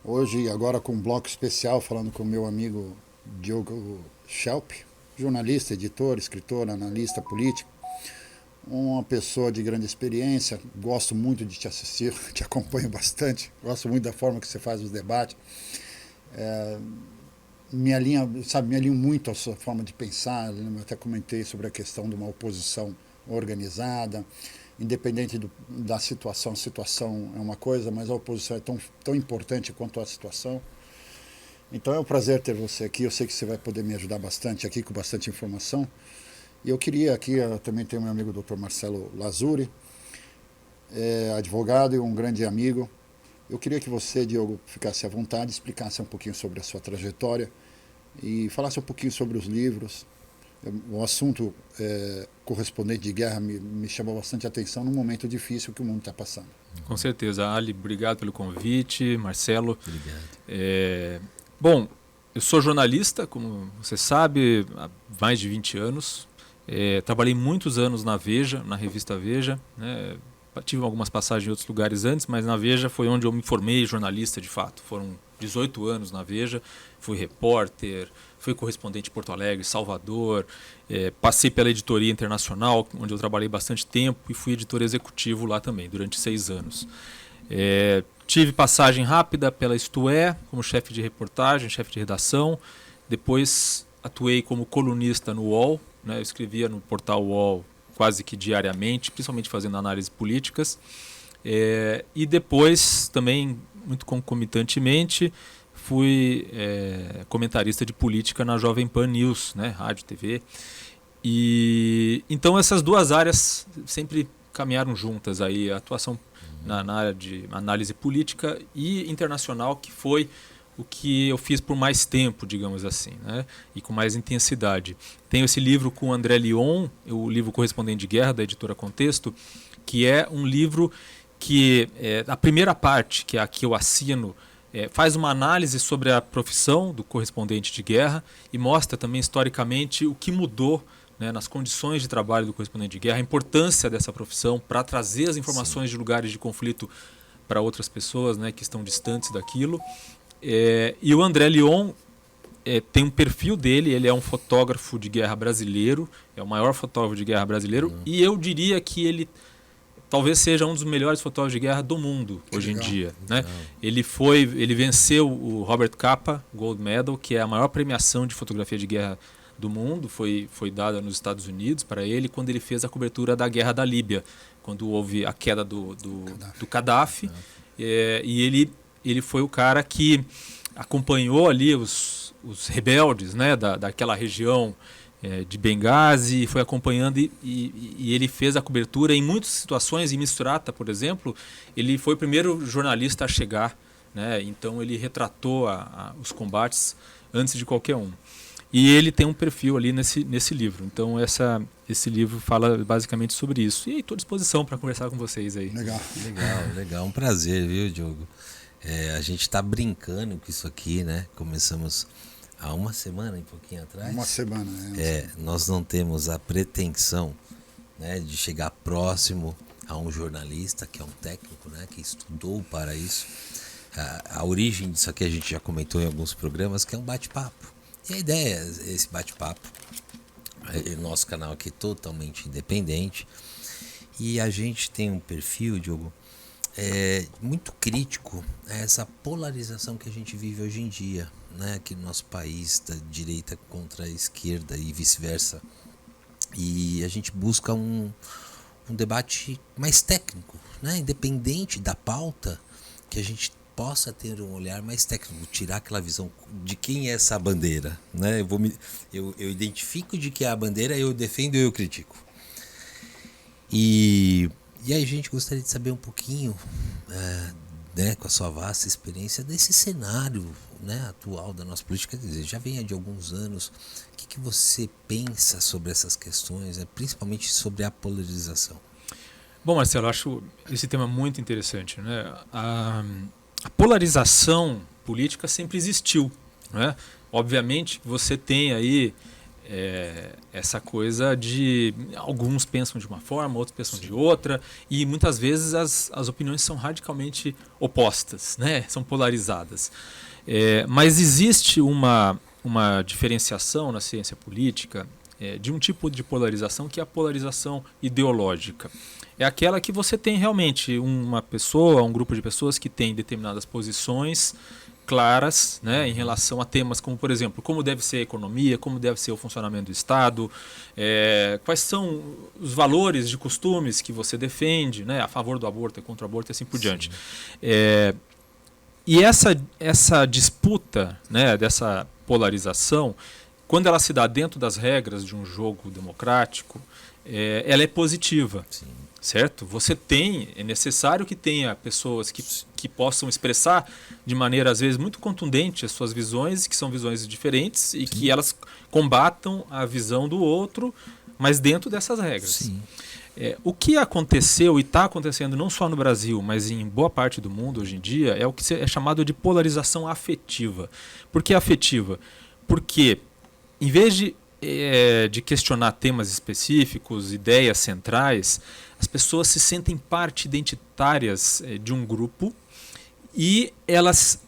Hoje, agora com um bloco especial, falando com o meu amigo Diogo Schelp, jornalista, editor, escritor, analista político, uma pessoa de grande experiência. Gosto muito de te assistir, te acompanho bastante, gosto muito da forma que você faz os debates. Me alinho muito à sua forma de pensar. Eu até comentei sobre a questão de uma oposição organizada, independente da situação. A situação é uma coisa, mas a oposição é tão importante quanto a situação. Então é um prazer ter você aqui. Eu sei que você vai poder me ajudar bastante aqui, com bastante informação. E eu queria aqui, eu também tenho meu amigo Dr. Marcelo Lazuri, advogado e um grande amigo. Eu queria que você, Diogo, ficasse à vontade, explicasse um pouquinho sobre a sua trajetória e falasse um pouquinho sobre os livros. O assunto correspondente de guerra me chamou bastante atenção num momento difícil que o mundo está passando. Com certeza, Ali, obrigado pelo convite, Marcelo. Obrigado. Bom, eu sou jornalista, como você sabe, há mais de 20 anos. Trabalhei muitos anos na Veja, na revista Veja, né? Tive algumas passagens em outros lugares antes, mas na Veja foi onde eu me formei jornalista de fato. Foram 18 anos na Veja, fui repórter, fui correspondente em Porto Alegre, Salvador, passei pela editoria internacional, onde eu trabalhei bastante tempo, e fui editor executivo lá também, durante 6 anos. Tive passagem rápida pela Isto É, como chefe de reportagem, chefe de redação. Depois atuei como colunista no UOL, né? Eu escrevia no portal UOL quase que diariamente, principalmente fazendo análises políticas. E depois, também, muito concomitantemente, fui comentarista de política na Jovem Pan News, né? Rádio, TV. E então essas duas áreas sempre caminharam juntas aí, a atuação na área de análise política e internacional, que foi o que eu fiz por mais tempo, digamos assim, né? E com mais intensidade. Tenho esse livro com o André Lyon, o livro Correspondente de Guerra, da editora Contexto, que é um livro que, a primeira parte, que é a que eu assino, faz uma análise sobre a profissão do correspondente de guerra e mostra também historicamente o que mudou, né, nas condições de trabalho do correspondente de guerra, a importância dessa profissão para trazer as informações de lugares de conflito para outras pessoas, né, que estão distantes daquilo. E o André Lyon tem um perfil dele, ele é um fotógrafo de guerra brasileiro, é o maior fotógrafo de guerra brasileiro, e eu diria que ele talvez seja um dos melhores fotógrafos de guerra do mundo hoje em dia, né? Ele venceu o Robert Capa Gold Medal, que é a maior premiação de fotografia de guerra do mundo, foi dada nos Estados Unidos para ele quando ele fez a cobertura da guerra da Líbia, quando houve a queda do Gaddafi. E ele foi o cara que acompanhou ali os rebeldes, né, daquela região de Benghazi, foi acompanhando e ele fez a cobertura em muitas situações. Em Misrata, por exemplo, ele foi o primeiro jornalista a chegar, né, então ele retratou os combates antes de qualquer um. E ele tem um perfil ali nesse livro. Então esse livro fala basicamente sobre isso. E estou à disposição para conversar com vocês aí. Legal. Um prazer, viu, Diogo? A gente está brincando com isso aqui, né? Começamos há uma semana, um pouquinho atrás. Uma semana. Nós não temos a pretensão, né, de chegar próximo a um jornalista, que é um técnico, né, que estudou para isso. A origem disso aqui a gente já comentou em alguns programas, que é um bate-papo. E a ideia é esse bate-papo. Nosso canal aqui é totalmente independente. E a gente tem um perfil, Diogo, muito crítico a essa polarização que a gente vive hoje em dia, né? Aqui no nosso país, da direita contra a esquerda e vice-versa. E a gente busca um debate mais técnico, né? Independente da pauta, que a gente possa ter um olhar mais técnico, tirar aquela visão de quem é essa bandeira, né? Eu identifico de que é a bandeira, eu defendo e eu critico. E aí a gente gostaria de saber um pouquinho, né, com a sua vasta experiência, desse cenário, né, atual da nossa política. Quer dizer, já vem de alguns anos. O que você pensa sobre essas questões, né, principalmente sobre a polarização? Bom, Marcelo, eu acho esse tema muito interessante, né? A polarização política sempre existiu, né? Obviamente você tem aí essa coisa de alguns pensam de uma forma, outros pensam de outra, e muitas vezes as opiniões são radicalmente opostas, né? São polarizadas. Mas existe uma diferenciação na ciência política de um tipo de polarização que é a polarização ideológica. É aquela que você tem realmente uma pessoa, um grupo de pessoas que tem determinadas posições claras, né, em relação a temas como, por exemplo, como deve ser a economia, como deve ser o funcionamento do Estado, quais são os valores de costumes que você defende, né, a favor do aborto, contra o aborto e assim por diante. E essa disputa, né, dessa polarização, quando ela se dá dentro das regras de um jogo democrático, ela é positiva. Sim. Certo? É necessário que tenha pessoas que possam expressar de maneira, às vezes, muito contundente as suas visões, que são visões diferentes, e Sim. que elas combatam a visão do outro, mas dentro dessas regras. Sim. O que aconteceu e está acontecendo não só no Brasil, mas em boa parte do mundo hoje em dia, é o que é chamado de polarização afetiva. Por que afetiva? Porque, em vez de questionar temas específicos, ideias centrais, as pessoas se sentem parte identitárias de um grupo e elas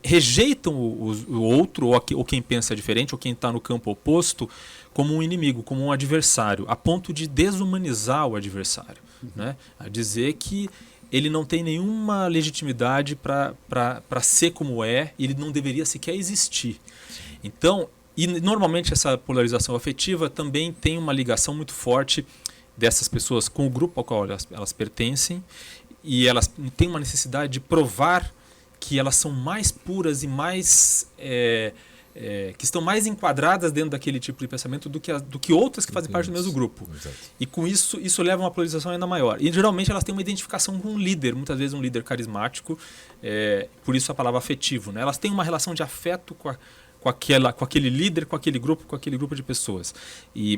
rejeitam o outro, ou quem pensa diferente, ou quem está no campo oposto, como um inimigo, como um adversário, a ponto de desumanizar o adversário, né? A dizer que ele não tem nenhuma legitimidade para ser como é, e ele não deveria sequer existir. Então, e normalmente essa polarização afetiva também tem uma ligação muito forte dessas pessoas com o grupo ao qual elas pertencem, e elas têm uma necessidade de provar que elas são mais puras e mais que estão mais enquadradas dentro daquele tipo de pensamento do que outras que fazem parte do mesmo grupo. Exato. E com isso leva a uma polarização ainda maior. E geralmente elas têm uma identificação com um líder, muitas vezes um líder carismático, por isso a palavra afetivo, né? Elas têm uma relação de afeto com aquele líder, com aquele grupo de pessoas.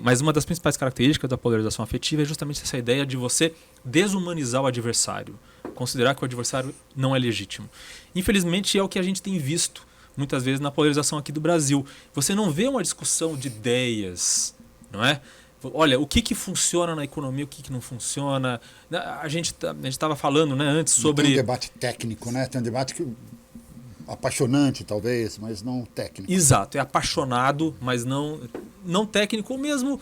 Mas uma das principais características da polarização afetiva é justamente essa ideia de você desumanizar o adversário, considerar que o adversário não é legítimo. Infelizmente é o que a gente tem visto muitas vezes na polarização aqui do Brasil. Você não vê uma discussão de ideias, não é? Olha, o que funciona na economia, o que não funciona. A gente estava falando, né, antes sobre... Tem um debate técnico, né? Tem um debate apaixonante, talvez, mas não técnico. Exato, é apaixonado, mas não técnico, ou mesmo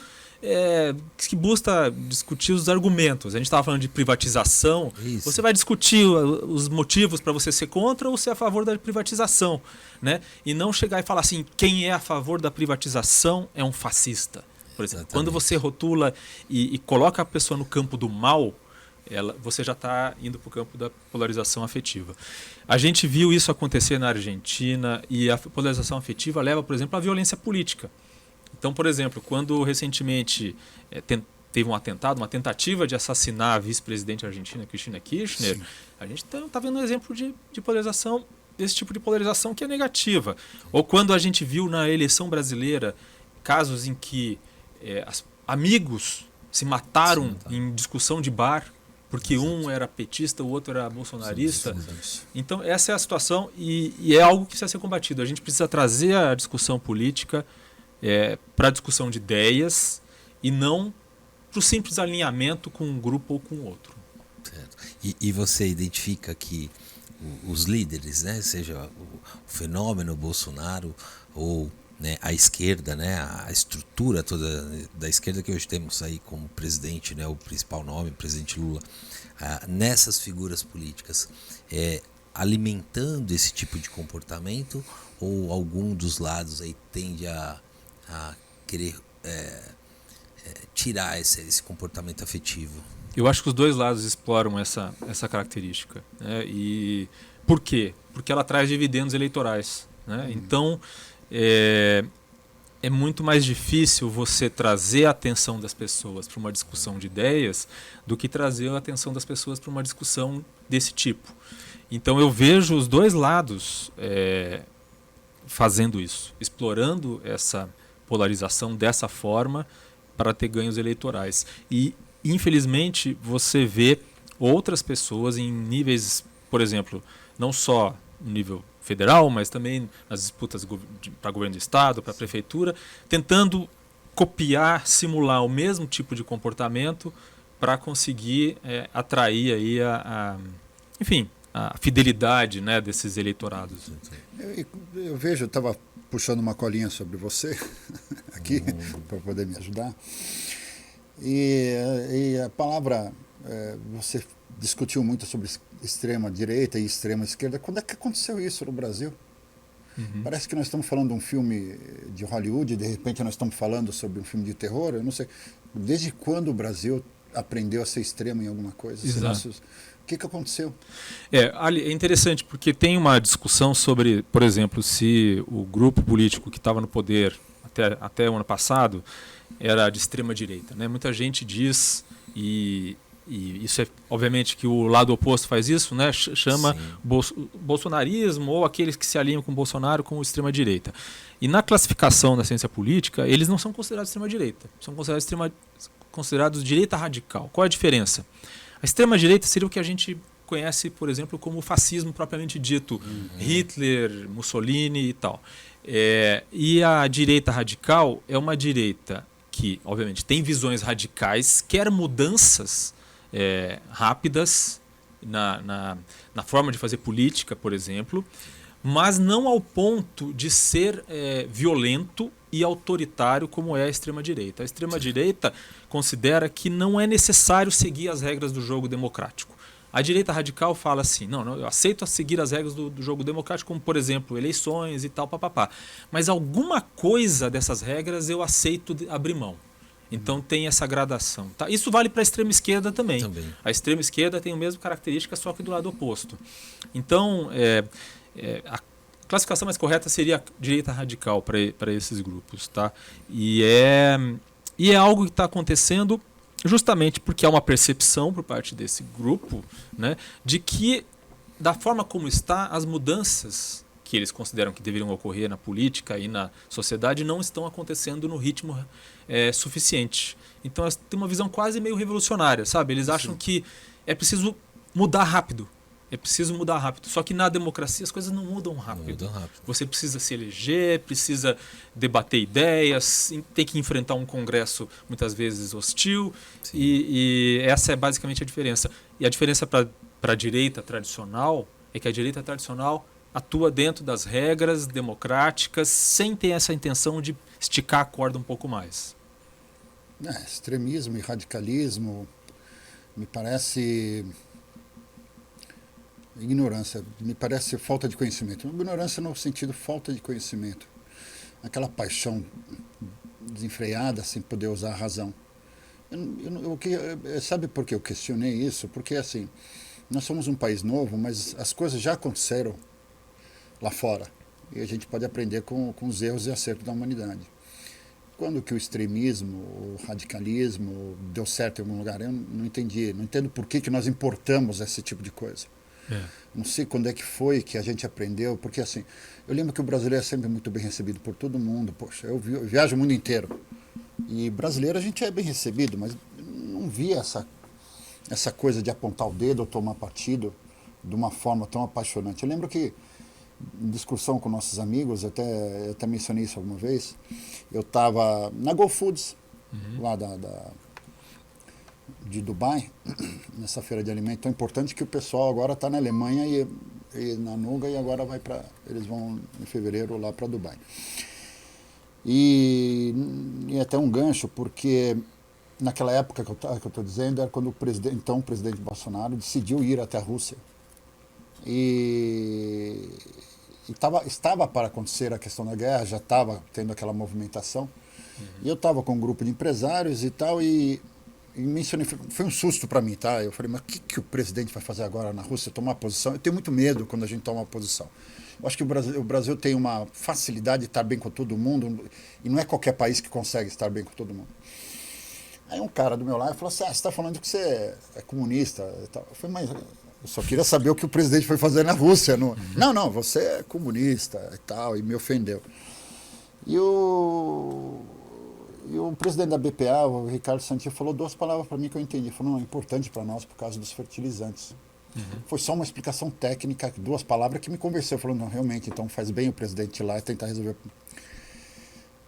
que busca discutir os argumentos. A gente estava falando de privatização. Isso. Você vai discutir os motivos para você ser contra ou ser a favor da privatização, né? E não chegar e falar assim, quem é a favor da privatização é um fascista. Por exemplo, Exatamente. Quando você rotula e coloca a pessoa no campo do mal, você já está indo para o campo da polarização afetiva. A gente viu isso acontecer na Argentina, e a polarização afetiva leva, por exemplo, à violência política. Então, por exemplo, quando recentemente teve um atentado, uma tentativa de assassinar a vice-presidente argentina, Cristina Kirchner, Sim. a gente está vendo um exemplo de polarização, desse tipo de polarização que é negativa. Ou quando a gente viu na eleição brasileira casos em que amigos se mataram em discussão de bar, porque um era petista, o outro era bolsonarista. Sim. Então, essa é a situação, e é algo que precisa ser combatido. A gente precisa trazer a discussão política para a discussão de ideias e não para o simples alinhamento com um grupo ou com outro. Certo. E você identifica que os líderes, né, seja o fenômeno Bolsonaro ou, né, a esquerda, né, a estrutura toda da esquerda que hoje temos aí como presidente, né, o principal nome, o presidente Lula, nessas figuras políticas, alimentando esse tipo de comportamento, ou algum dos lados aí tende a querer tirar esse comportamento afetivo? Eu acho que os dois lados exploram essa característica, né? E por quê? Porque ela traz dividendos eleitorais, né? Então é muito mais difícil você trazer a atenção das pessoas para uma discussão de ideias do que trazer a atenção das pessoas para uma discussão desse tipo. Então eu vejo os dois lados fazendo isso, explorando essa polarização dessa forma para ter ganhos eleitorais. E, infelizmente, você vê outras pessoas em níveis, por exemplo, não só no nível federal, mas também nas disputas para governo do estado, para a prefeitura, tentando copiar, simular o mesmo tipo de comportamento para conseguir atrair aí enfim, a fidelidade, né, desses eleitorados. Eu vejo, eu estava puxando uma colinha sobre você aqui para poder me ajudar. E a palavra, você discutiu muito sobre extrema direita e extrema esquerda. Quando é que aconteceu isso no Brasil? Parece que nós estamos falando de um filme de Hollywood e de repente nós estamos falando sobre um filme de terror. Eu não sei. Desde quando o Brasil aprendeu a ser extremo em alguma coisa? Exato. O que aconteceu? Ali é interessante porque tem uma discussão sobre, por exemplo, se o grupo político que estava no poder até o ano passado era de extrema direita, né? Muita gente diz, e isso é obviamente que o lado oposto faz isso, né? Chama bolsonarismo ou aqueles que se alinham com Bolsonaro como extrema direita. E na classificação da ciência política, eles não são considerados extrema direita, são considerados direita radical. Qual é a diferença? A extrema direita seria o que a gente conhece, por exemplo, como o fascismo propriamente dito, Hitler, Mussolini e tal. E a direita radical é uma direita que, obviamente, tem visões radicais, quer mudanças rápidas na forma de fazer política, por exemplo, mas não ao ponto de ser violento e autoritário como é a extrema-direita. A extrema-direita considera que não é necessário seguir as regras do jogo democrático. A direita radical fala assim, não, eu aceito seguir as regras do jogo democrático, como, por exemplo, eleições e tal, papapá. Mas alguma coisa dessas regras eu aceito abrir mão. Então tem essa gradação. Tá? Isso vale para a extrema esquerda também. A extrema esquerda tem a mesma característica, só que do lado oposto. Então, a classificação mais correta seria a direita radical para esses grupos. Tá? E é algo que está acontecendo justamente porque há uma percepção por parte desse grupo, né, de que, da forma como está, as mudanças que eles consideram que deveriam ocorrer na política e na sociedade não estão acontecendo no ritmo suficiente. Então elas têm uma visão quase meio revolucionária, sabe? Eles acham que é preciso mudar rápido. É preciso mudar rápido. Só que na democracia as coisas não mudam rápido. Você precisa se eleger, precisa debater ideias, tem que enfrentar um congresso muitas vezes hostil. E essa é basicamente a diferença. E a diferença para a direita tradicional é que a direita tradicional atua dentro das regras democráticas sem ter essa intenção de esticar a corda um pouco mais. Extremismo e radicalismo me parece ignorância, me parece falta de conhecimento. Ignorância no sentido falta de conhecimento. Aquela paixão desenfreada sem poder usar a razão. Sabe por que eu questionei isso? Porque assim, nós somos um país novo, mas as coisas já aconteceram lá fora. E a gente pode aprender com os erros e acertos da humanidade. Quando que o extremismo, o radicalismo deu certo em algum lugar? Eu não entendi. Não entendo por que nós importamos esse tipo de coisa. Não sei quando é que foi que a gente aprendeu, porque assim, eu lembro que o brasileiro é sempre muito bem recebido por todo mundo. Poxa, eu viajo o mundo inteiro. E brasileiro a gente é bem recebido, mas não via essa coisa de apontar o dedo ou tomar partido de uma forma tão apaixonante. Eu lembro que, em discussão com nossos amigos, eu até mencionei isso alguma vez, eu estava na Go Foods, lá de Dubai, nessa feira de alimento tão importante que o pessoal agora está na Alemanha e na Nuga e agora eles vão em fevereiro lá para Dubai. E até um gancho, porque naquela época que eu estou dizendo, era quando o presidente Bolsonaro decidiu ir até a Rússia. E estava para acontecer a questão da guerra, já estava tendo aquela movimentação. E eu estava com um grupo de empresários e tal, e mencionei, foi um susto para mim, tá? Eu falei, mas o que o presidente vai fazer agora na Rússia? Tomar posição? Eu tenho muito medo quando a gente toma uma posição. Eu acho que o Brasil tem uma facilidade de estar bem com todo mundo, e não é qualquer país que consegue estar bem com todo mundo. Aí um cara do meu lado falou assim, você está falando que você é comunista e tal. Eu falei, mas eu só queria saber o que o presidente foi fazer na Rússia. Não, você é comunista e tal, e me ofendeu. E o presidente da BPA, o Ricardo Santillo, falou duas palavras para mim que eu entendi. Ele falou, não, é importante para nós por causa dos fertilizantes. Foi só uma explicação técnica, 2 palavras que me convenceu. Falou, não, realmente, então faz bem o presidente ir lá e tentar resolver.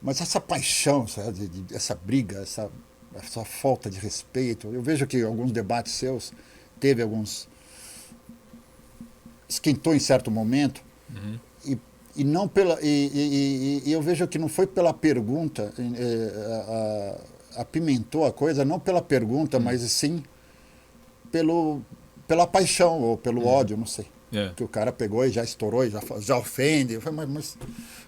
Mas essa paixão, sabe, essa briga, essa falta de respeito, eu vejo que alguns debates seus teve alguns... esquentou em certo momento, e não pela... E eu vejo que não foi pela pergunta, apimentou a coisa, não pela pergunta, mas sim pela paixão, ou pelo ódio, não sei. Que o cara pegou e já estourou, e já ofende. Eu falei, mas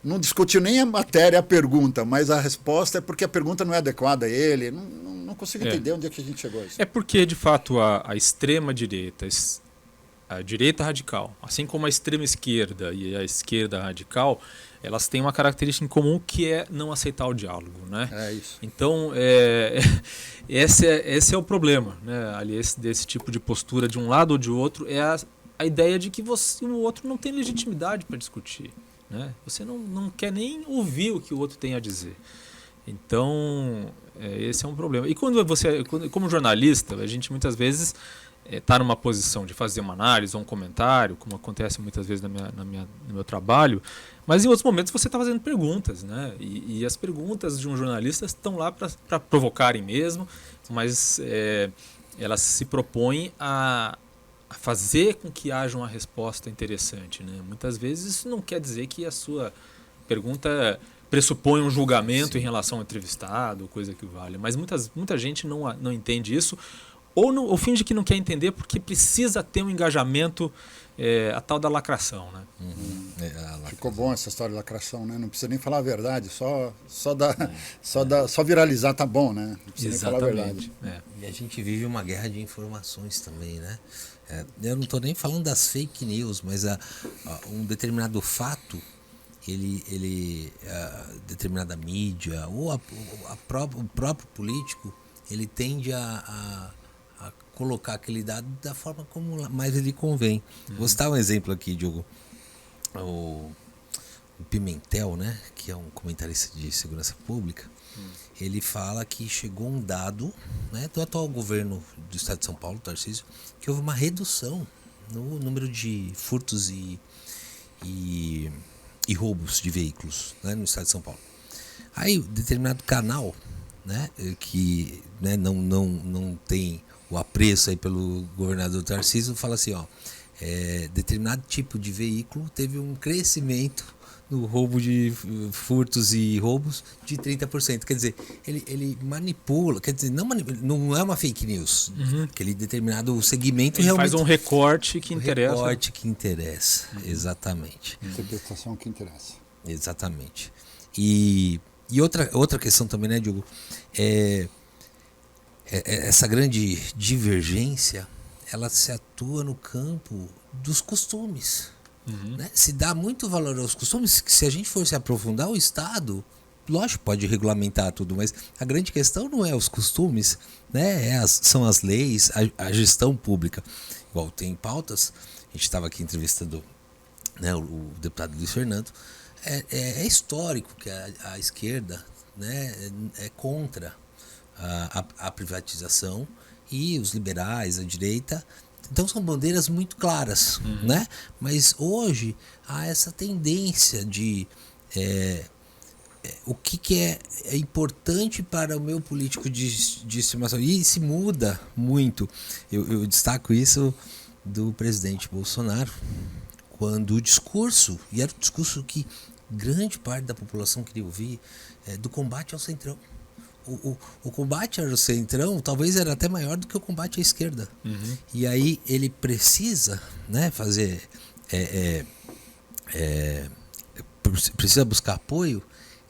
não discutiu nem a matéria, a pergunta, mas a resposta é porque a pergunta não é adequada a ele. Não consigo entender onde é que a gente chegou a isso. É porque, de fato, a extrema-direita, a direita radical, assim como a extrema-esquerda e a esquerda radical, elas têm uma característica em comum que é não aceitar o diálogo, né? É isso. Então, esse é o problema, né? Ali, desse tipo de postura de um lado ou de outro, é a ideia de que o outro não tem legitimidade para discutir, né? Você não quer nem ouvir o que o outro tem a dizer. Então, esse é um problema. E como jornalista, a gente muitas vezes está numa posição de fazer uma análise ou um comentário, como acontece muitas vezes no meu trabalho, mas em outros momentos você está fazendo perguntas, né? E as perguntas de um jornalista estão lá para provocarem mesmo, mas elas se propõem a fazer com que haja uma resposta interessante, né? Muitas vezes isso não quer dizer que a sua pergunta pressupõe um julgamento em relação ao entrevistado, coisa que vale, mas muita gente não entende isso, ou finge que não quer entender porque precisa ter um engajamento, a tal da lacração, né? Ficou bom essa história de lacração, né? Não precisa nem falar a verdade, só viralizar tá bom, né? Não precisa nem falar a verdade. E a gente vive uma guerra de informações também, né? Eu não estou nem falando das fake news, mas um determinado fato, determinada mídia ou o próprio político, ele tende a colocar aquele dado da forma como mais ele convém. Vou citar um exemplo aqui, Diogo. O Pimentel, né, que é um comentarista de segurança pública, ele fala que chegou um dado, né, do atual governo do estado de São Paulo, Tarcísio, que houve uma redução no número de furtos e roubos de veículos, né, no estado de São Paulo. Aí, determinado canal, né, que, né, não tem o apreço aí pelo governador Tarcísio, fala assim, determinado tipo de veículo teve um crescimento no roubo de furtos e roubos de 30%. Quer dizer, ele manipula, quer dizer, não é uma fake news. Aquele determinado segmento ele realmente faz um recorte que interessa. Recorte que interessa, exatamente. Interpretação que interessa. Exatamente. E outra questão também, né, Diogo? Essa grande divergência, ela se atua no campo dos costumes. Né? Se dá muito valor aos costumes, que se a gente for se aprofundar, o Estado, lógico, pode regulamentar tudo, mas a grande questão não é os costumes, né? São as leis, a gestão pública. Igual tem pautas, a gente estava aqui entrevistando, né, o deputado Luiz Fernando, é histórico que a esquerda, né, é contra a privatização, e os liberais, a direita. Então são bandeiras muito claras, né? Mas hoje há essa tendência de o que é importante para o meu político de estimação. E se muda muito. Eu destaco isso do presidente Bolsonaro, quando o discurso, e era o discurso que grande parte da população queria ouvir, do combate ao centrão. O combate ao centrão talvez era até maior do que o combate à esquerda. E aí ele precisa, né, fazer precisa buscar apoio,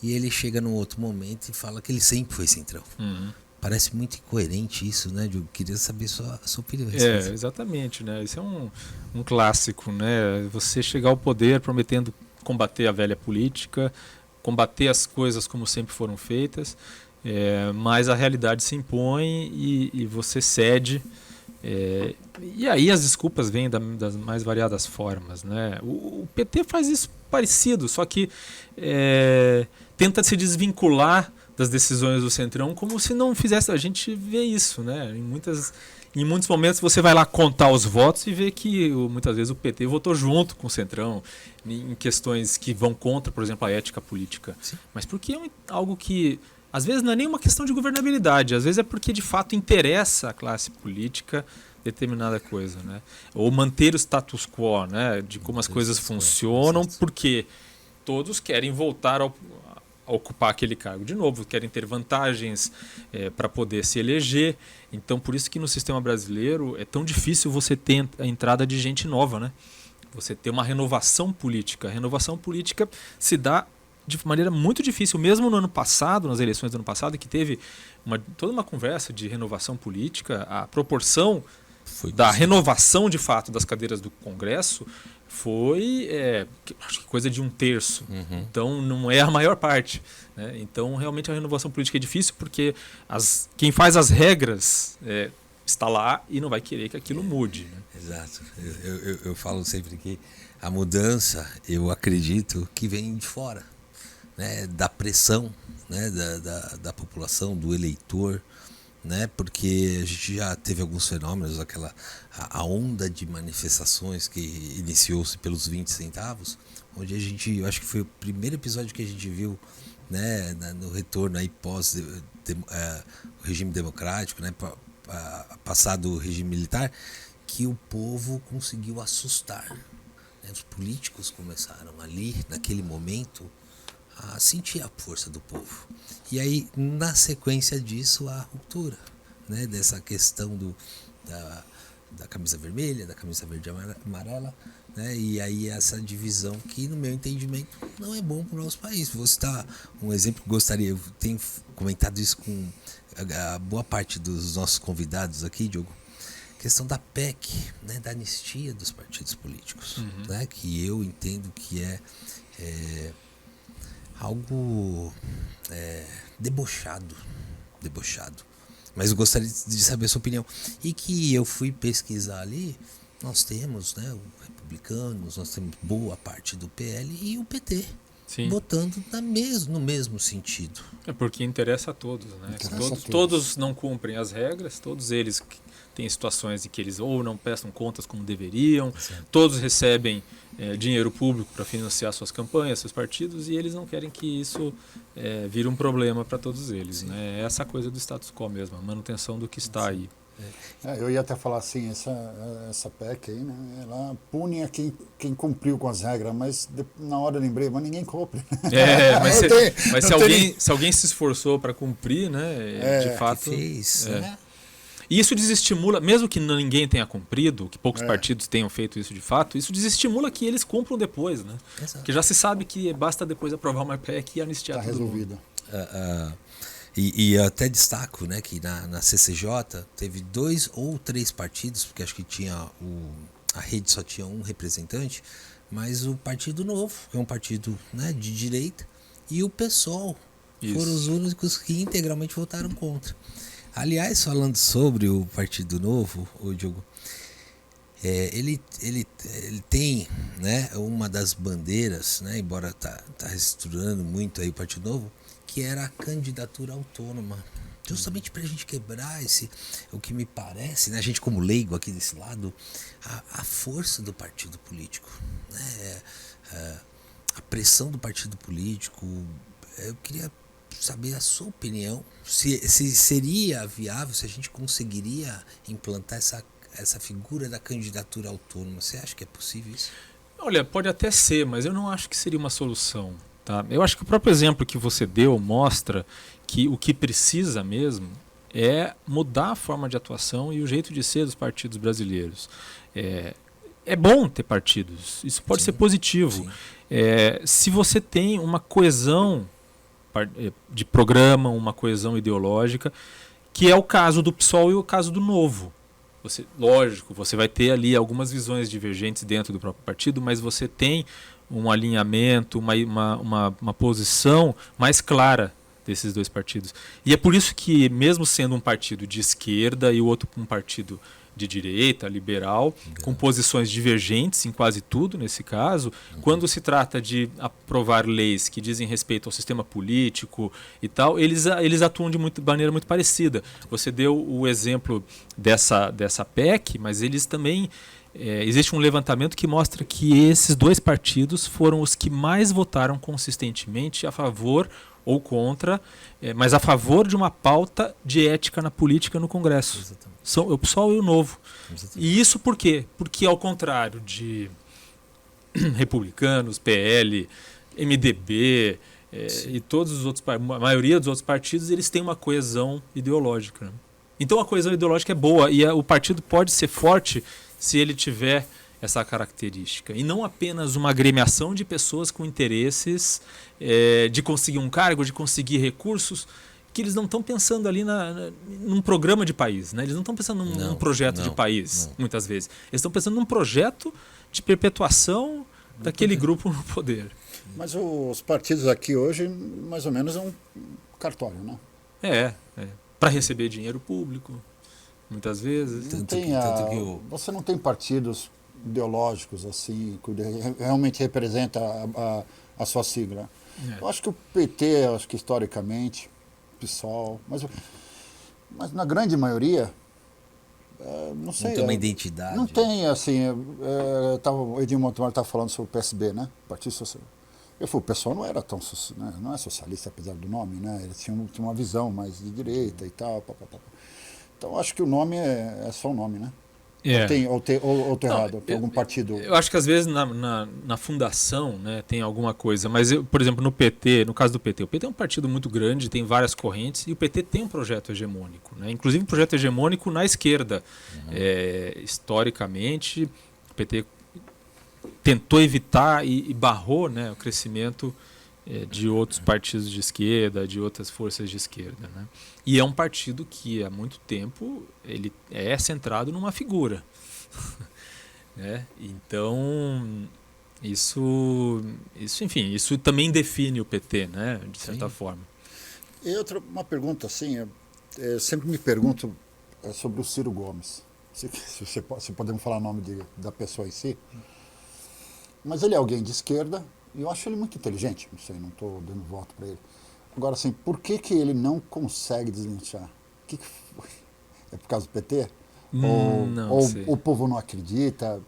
e ele chega num outro momento e fala que ele sempre foi centrão. Parece muito incoerente isso, né? Eu queria saber a sua opinião. Exatamente, né? Isso é um clássico, né? Você chegar ao poder prometendo combater a velha política, combater as coisas como sempre foram feitas, mas a realidade se impõe e você cede. E aí as desculpas vêm das mais variadas formas, né? O PT faz isso parecido, só que tenta se desvincular das decisões do Centrão como se não fizesse. A gente vê isso, né? Em muitos momentos você vai lá contar os votos e vê que muitas vezes o PT votou junto com o Centrão em questões que vão contra, por exemplo, a ética política. Sim. Mas porque é algo que às vezes não é nem uma questão de governabilidade, às vezes é porque de fato interessa à classe política determinada coisa, né? Ou manter o status quo, né? De como as coisas funcionam, porque todos querem voltar a ocupar aquele cargo de novo, querem ter vantagens para poder se eleger. Então, por isso que no sistema brasileiro é tão difícil você ter a entrada de gente nova, né? Você ter uma renovação política. A renovação política se dá de maneira muito difícil, mesmo no ano passado, nas eleições do ano passado, que teve toda uma conversa de renovação política, a proporção da renovação de fato das cadeiras do Congresso foi acho que coisa de 1/3. Então não é a maior parte, né? Então realmente a renovação política é difícil porque quem faz as regras está lá e não vai querer que aquilo mude, né? Exato. Eu falo sempre que a mudança, eu acredito que vem de fora, né? Da pressão, né? da população, do eleitor, né? Porque a gente já teve alguns fenômenos, a onda de manifestações que iniciou-se pelos 20 centavos, onde eu acho que foi o primeiro episódio que a gente viu, né, no retorno aí pós o regime democrático, né, passado o regime militar, que o povo conseguiu assustar, né? Os políticos começaram ali, naquele momento, a sentir a força do povo. E aí, na sequência disso, a ruptura, né, dessa questão da camisa vermelha, da camisa verde e amarela, né, e aí essa divisão que, no meu entendimento, não é bom para o nosso país. Vou citar um exemplo que eu tenho comentado isso com a boa parte dos nossos convidados aqui, Diogo, questão da PEC, né, da anistia dos partidos políticos, né, que eu entendo que é algo debochado. Mas eu gostaria de saber a sua opinião. E que eu fui pesquisar ali, nós temos, né, os republicanos, nós temos boa parte do PL e o PT. Sim. Votando no mesmo sentido. É porque interessa a todos, né? Todos não cumprem as regras, todos eles têm situações em que eles ou não prestam contas como deveriam, todos recebem dinheiro público para financiar suas campanhas, seus partidos, e eles não querem que isso vire um problema para todos eles, né? É essa coisa do status quo mesmo, a manutenção do que está aí. Eu ia até falar assim, essa PEC aí, né, ela pune a quem cumpriu com as regras, mas na hora eu lembrei, mas ninguém cumpre. Mas se alguém se esforçou para cumprir, né, de fato... Fez, né? E isso desestimula, mesmo que ninguém tenha cumprido, que poucos partidos tenham feito isso de fato, isso desestimula que eles cumpram depois, né? Exato. Porque já se sabe que basta depois aprovar uma PEC e anistiar tudo. Está resolvido. E eu até destaco, né, que na CCJ teve 2 ou 3 partidos, porque acho que a rede só tinha um representante, mas o Partido Novo, que é um partido, né, de direita, e o PSOL foram os únicos que integralmente votaram contra. Aliás, falando sobre o Partido Novo, o Diogo, ele tem, né, uma das bandeiras, né, embora tá reestruturando muito aí o Partido Novo, que era a candidatura autônoma, justamente para a gente quebrar o que me parece, né, a gente como leigo aqui desse lado, a força do partido político, né, a pressão do partido político. Eu queria saber a sua opinião, se seria viável, se a gente conseguiria implantar essa figura da candidatura autônoma. Você acha que é possível isso? Olha, pode até ser, mas eu não acho que seria uma solução. Tá? Eu acho que o próprio exemplo que você deu mostra que o que precisa mesmo é mudar a forma de atuação e o jeito de ser dos partidos brasileiros. É bom ter partidos, isso pode ser positivo. Se você tem uma coesão de programa, uma coesão ideológica, que é o caso do PSOL e o caso do Novo. Lógico, você vai ter ali algumas visões divergentes dentro do próprio partido, mas você tem um alinhamento, uma posição mais clara desses dois partidos. E é por isso que, mesmo sendo um partido de esquerda e o outro um partido de direita, liberal, com posições divergentes em quase tudo nesse caso. Quando se trata de aprovar leis que dizem respeito ao sistema político e tal, eles atuam de maneira muito parecida. Você deu o exemplo dessa PEC, mas eles também... existe um levantamento que mostra que esses dois partidos foram os que mais votaram consistentemente a favor ou contra, mas a favor de uma pauta de ética na política no Congresso. Exatamente. São o PSOL e o Novo. Exatamente. E isso por quê? Porque ao contrário de republicanos, PL, MDB e todos os outros, a maioria dos outros partidos, eles têm uma coesão ideológica. Né? Então a coesão ideológica é boa e o partido pode ser forte se ele tiver essa característica. E não apenas uma agremiação de pessoas com interesses de conseguir um cargo, de conseguir recursos, que eles não estão pensando ali num programa de país. Né? Eles não estão pensando num projeto de país, muitas vezes. Eles estão pensando num projeto de perpetuação daquele grupo no poder. Mas os partidos aqui hoje, mais ou menos, é um cartório, né? Para receber dinheiro público, muitas vezes. Você não tem partidos ideológicos assim, que realmente representa a sua sigla. Eu acho que o PT, historicamente, PSOL, mas na grande maioria, não sei. Não tem uma identidade. Não tem, assim, o Edinho Montemor estava falando sobre o PSB, né? Partido Social. O pessoal não era tão, né? Não é socialista, apesar do nome, né? Eles tinham uma visão mais de direita e tal. Então, acho que o nome é só o nome, né? Ou estou errado? Tem algum partido? Eu acho que às vezes na fundação, né, tem alguma coisa. Mas, por exemplo, no PT, no caso do PT, o PT é um partido muito grande, tem várias correntes, e o PT tem um projeto hegemônico. Né? Inclusive um projeto hegemônico na esquerda. Historicamente, o PT tentou evitar e barrou, né, o crescimento de outros partidos de esquerda, de outras forças de esquerda. Né? E é um partido que há muito tempo ele é centrado numa figura. Né? Então, isso também define o PT, né, de certa forma. E uma pergunta assim, eu sempre me pergunto sobre o Ciro Gomes. Se podemos falar o nome da pessoa em si. Mas ele é alguém de esquerda, e eu acho ele muito inteligente, não sei, não estou dando voto para ele. Agora, assim, por que ele não consegue deslanchar? Que foi? É por causa do PT? Ou o povo não acredita?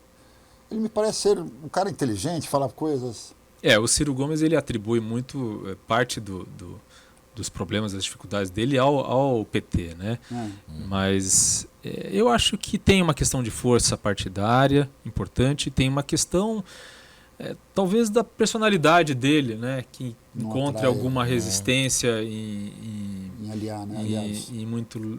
Ele me parece ser um cara inteligente, falar coisas... O Ciro Gomes ele atribui muito parte dos problemas, das dificuldades dele ao PT, né? Mas eu acho que tem uma questão de força partidária importante, tem uma questão... talvez da personalidade dele, né, que não encontre atrai, alguma resistência em aliar, né, em muito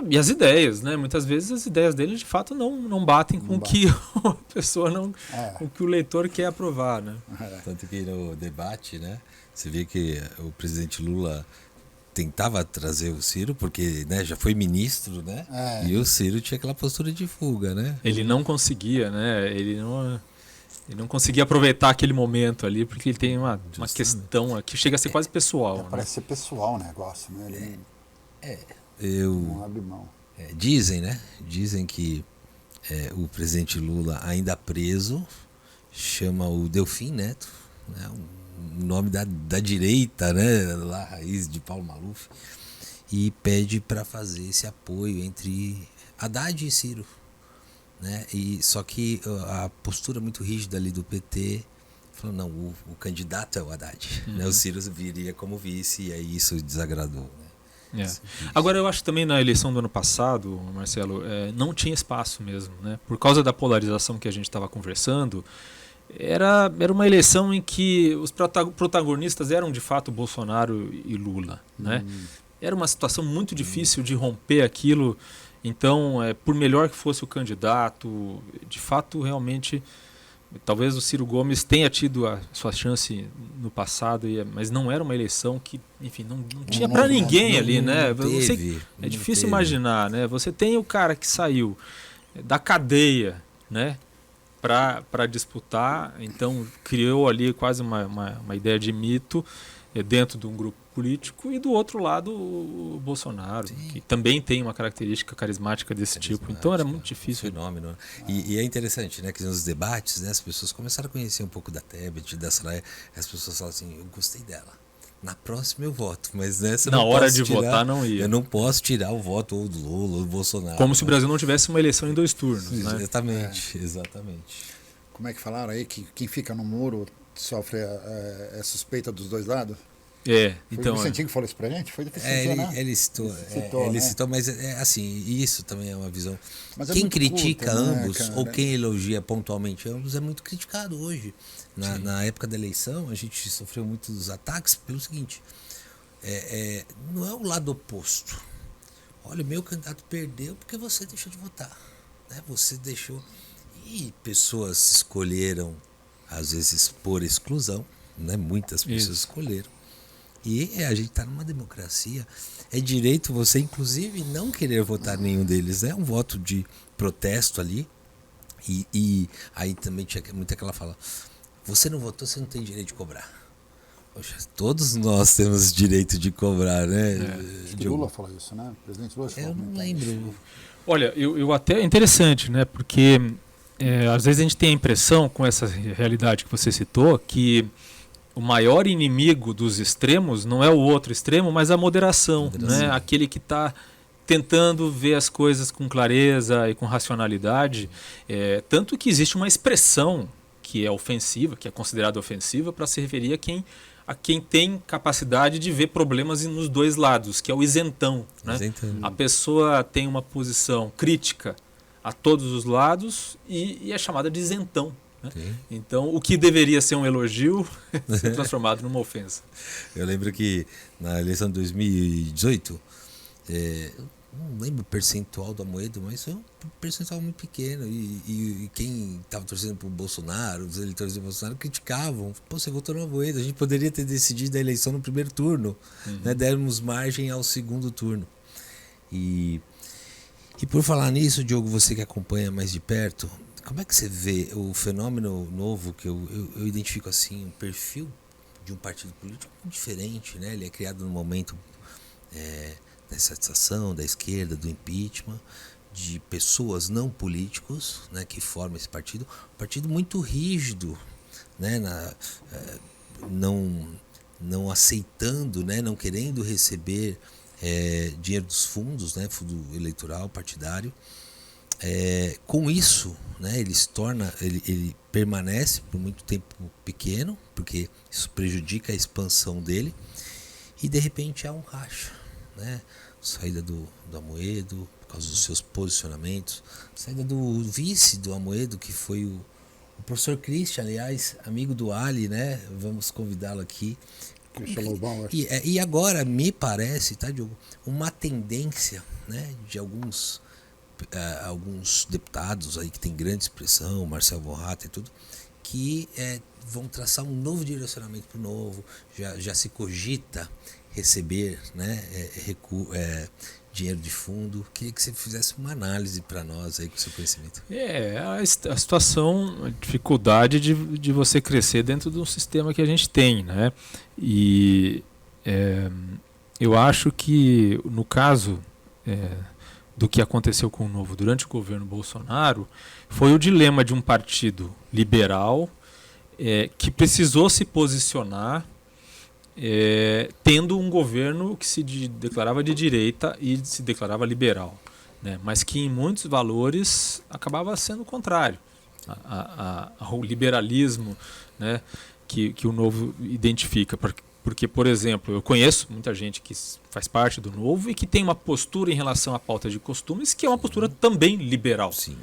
e as ideias, né, muitas vezes as ideias dele de fato não batem com o que a pessoa com o que o leitor quer aprovar, né? Tanto que no debate, né, você vê que o presidente Lula tentava trazer o Ciro, porque, né, já foi ministro, né, e o Ciro tinha aquela postura de fuga, né? Ele não conseguia, né, ele não conseguia aproveitar aquele momento ali, porque ele tem uma questão que chega a ser quase pessoal. Parece ser pessoal o negócio, né? Ele não abre mão. Dizem, né? Dizem que o presidente Lula, ainda preso, chama o Delfim Neto, né? O nome da direita, né? Lá, raiz de Paulo Maluf, e pede para fazer esse apoio entre Haddad e Ciro. Né? Só que a postura muito rígida ali do PT falou, não, o candidato é o Haddad, né? O Ciro viria como vice, e aí isso desagradou, né? Agora eu acho também na eleição do ano passado, Marcelo, não tinha espaço mesmo, né? Por causa da polarização que a gente estava conversando, era uma eleição em que os protagonistas eram de fato Bolsonaro e Lula, né? Era uma situação muito difícil de romper aquilo. Então, por melhor que fosse o candidato, de fato, realmente, talvez o Ciro Gomes tenha tido a sua chance no passado, mas não era uma eleição que, enfim, não tinha para ninguém ali, né? É difícil imaginar, né? Você tem o cara que saiu da cadeia, né? para disputar, então criou ali quase uma ideia de mito dentro de um grupo político, e do outro lado o Bolsonaro, que também tem uma característica carismática desse tipo. Então era muito difícil. Um fenômeno. E é interessante, né, que nos debates, né, as pessoas começaram a conhecer um pouco da Tebet, da Soraya, as pessoas falam assim, eu gostei dela. Na próxima eu voto, mas nessa na hora de votar não ia. Eu não posso tirar o voto ou do Lula ou do Bolsonaro. Como se o Brasil não tivesse uma eleição em 2 turnos. Né? Exatamente, exatamente. Como é que falaram aí que quem fica no muro sofre suspeita dos dois lados? Então. Foi o Vicentinho que falou isso pra gente? Foi do Vicentinho, né? Ele citou, ele citou, mas assim, isso também é uma visão. Mas quem critica curta, ambos, né, ou quem elogia pontualmente ambos, é muito criticado hoje. Na época da eleição, a gente sofreu muitos ataques pelo seguinte: não é o lado oposto. Olha, o meu candidato perdeu porque você deixou de votar. Né? Você deixou. E pessoas escolheram, às vezes por exclusão, né? Muitas pessoas escolheram. E a gente está numa democracia. É direito você, inclusive, não querer votar nenhum deles. É um voto de protesto ali. E aí também tinha muito aquela fala: você não votou, você não tem direito de cobrar. Poxa, todos nós temos direito de cobrar, né? Lula falou isso, né? O presidente Lula falou. Eu não lembro. Olha, eu até é interessante, né? Porque às vezes a gente tem a impressão, com essa realidade que você citou, que o maior inimigo dos extremos não é o outro extremo, mas a moderação. Né? Aquele que está tentando ver as coisas com clareza e com racionalidade. Tanto que existe uma expressão que é ofensiva, que é considerada ofensiva, para se referir a quem tem capacidade de ver problemas nos dois lados, que é o isentão. Né? A pessoa tem uma posição crítica a todos os lados e é chamada de isentão. Então, o que deveria ser um elogio se transformado numa ofensa. Eu lembro que na eleição de 2018, não lembro o percentual do Amoedo, mas foi um percentual muito pequeno. E quem estava torcendo para o Bolsonaro, os eleitores do Bolsonaro, criticavam. Pô, você votou no Amoedo, a gente poderia ter decidido a eleição no primeiro turno. Né? Demos margem ao segundo turno. E por falar nisso, Diogo, você que acompanha mais de perto, como é que você vê o fenômeno novo que eu identifico assim, um perfil de um partido político diferente, né? Ele é criado no momento dessa situação da esquerda, do impeachment, de pessoas não políticos, né, que formam esse partido. Um partido muito rígido, né, não aceitando, né, não querendo receber dinheiro dos fundos, né, fundo eleitoral, partidário. Com isso, né, ele permanece por muito tempo pequeno, porque isso prejudica a expansão dele, e de repente há um racha, né? Saída do Amoedo por causa dos seus posicionamentos, saída do vice do Amoedo, que foi o professor Christian, aliás, amigo do Ali, né? Vamos convidá-lo aqui. E agora me parece, tá, Diogo, uma tendência, né, de alguns deputados aí que tem grande expressão, Marcel Borrata e tudo, que vão traçar um novo direcionamento para o Novo. Já se cogita receber, né, dinheiro de fundo. Queria que você fizesse uma análise para nós aí com o seu conhecimento. A situação, a dificuldade de você crescer dentro de um sistema que a gente tem, né? E eu acho que no caso do que aconteceu com o Novo durante o governo Bolsonaro, foi o dilema de um partido liberal que precisou se posicionar tendo um governo que se declarava de direita e se declarava liberal, né? Mas que em muitos valores acabava sendo o contrário ao liberalismo, né, que o Novo identifica. Porque, por exemplo, eu conheço muita gente que faz parte do Novo e que tem uma postura em relação à pauta de costumes que é uma postura também liberal. Sim.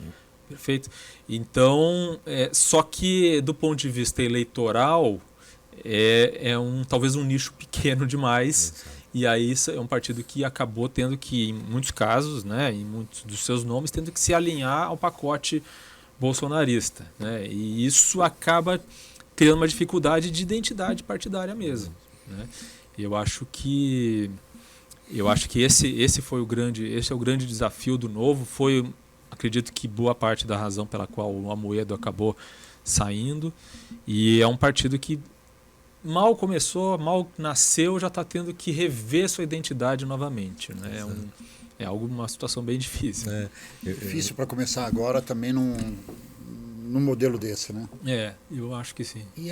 Perfeito? Então, só que do ponto de vista eleitoral, talvez um nicho pequeno demais. Exato. E aí isso é um partido que acabou tendo que, em muitos casos, né, em muitos dos seus nomes, tendo que se alinhar ao pacote bolsonarista, né? E isso acaba criando uma dificuldade de identidade partidária mesmo, né? E eu acho que esse é o grande desafio do Novo, foi acredito que boa parte da razão pela qual o Amoedo acabou saindo. E é um partido que mal começou, mal nasceu, já está tendo que rever sua identidade novamente. Né? É uma situação bem difícil. Difícil para começar agora também num modelo desse, né? Eu acho que sim. E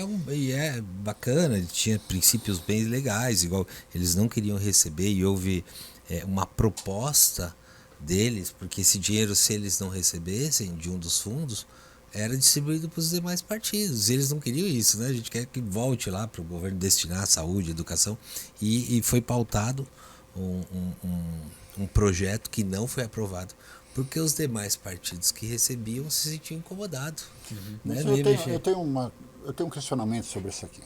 é bacana, tinha princípios bem legais, igual eles não queriam receber e houve uma proposta deles, porque esse dinheiro, se eles não recebessem de um dos fundos, era distribuído para os demais partidos. Eles não queriam isso, né? A gente quer que volte lá para o governo destinar à saúde, educação, e foi pautado um projeto que não foi aprovado, porque os demais partidos que recebiam se sentiam incomodados. Né? Eu tenho um questionamento sobre isso aqui.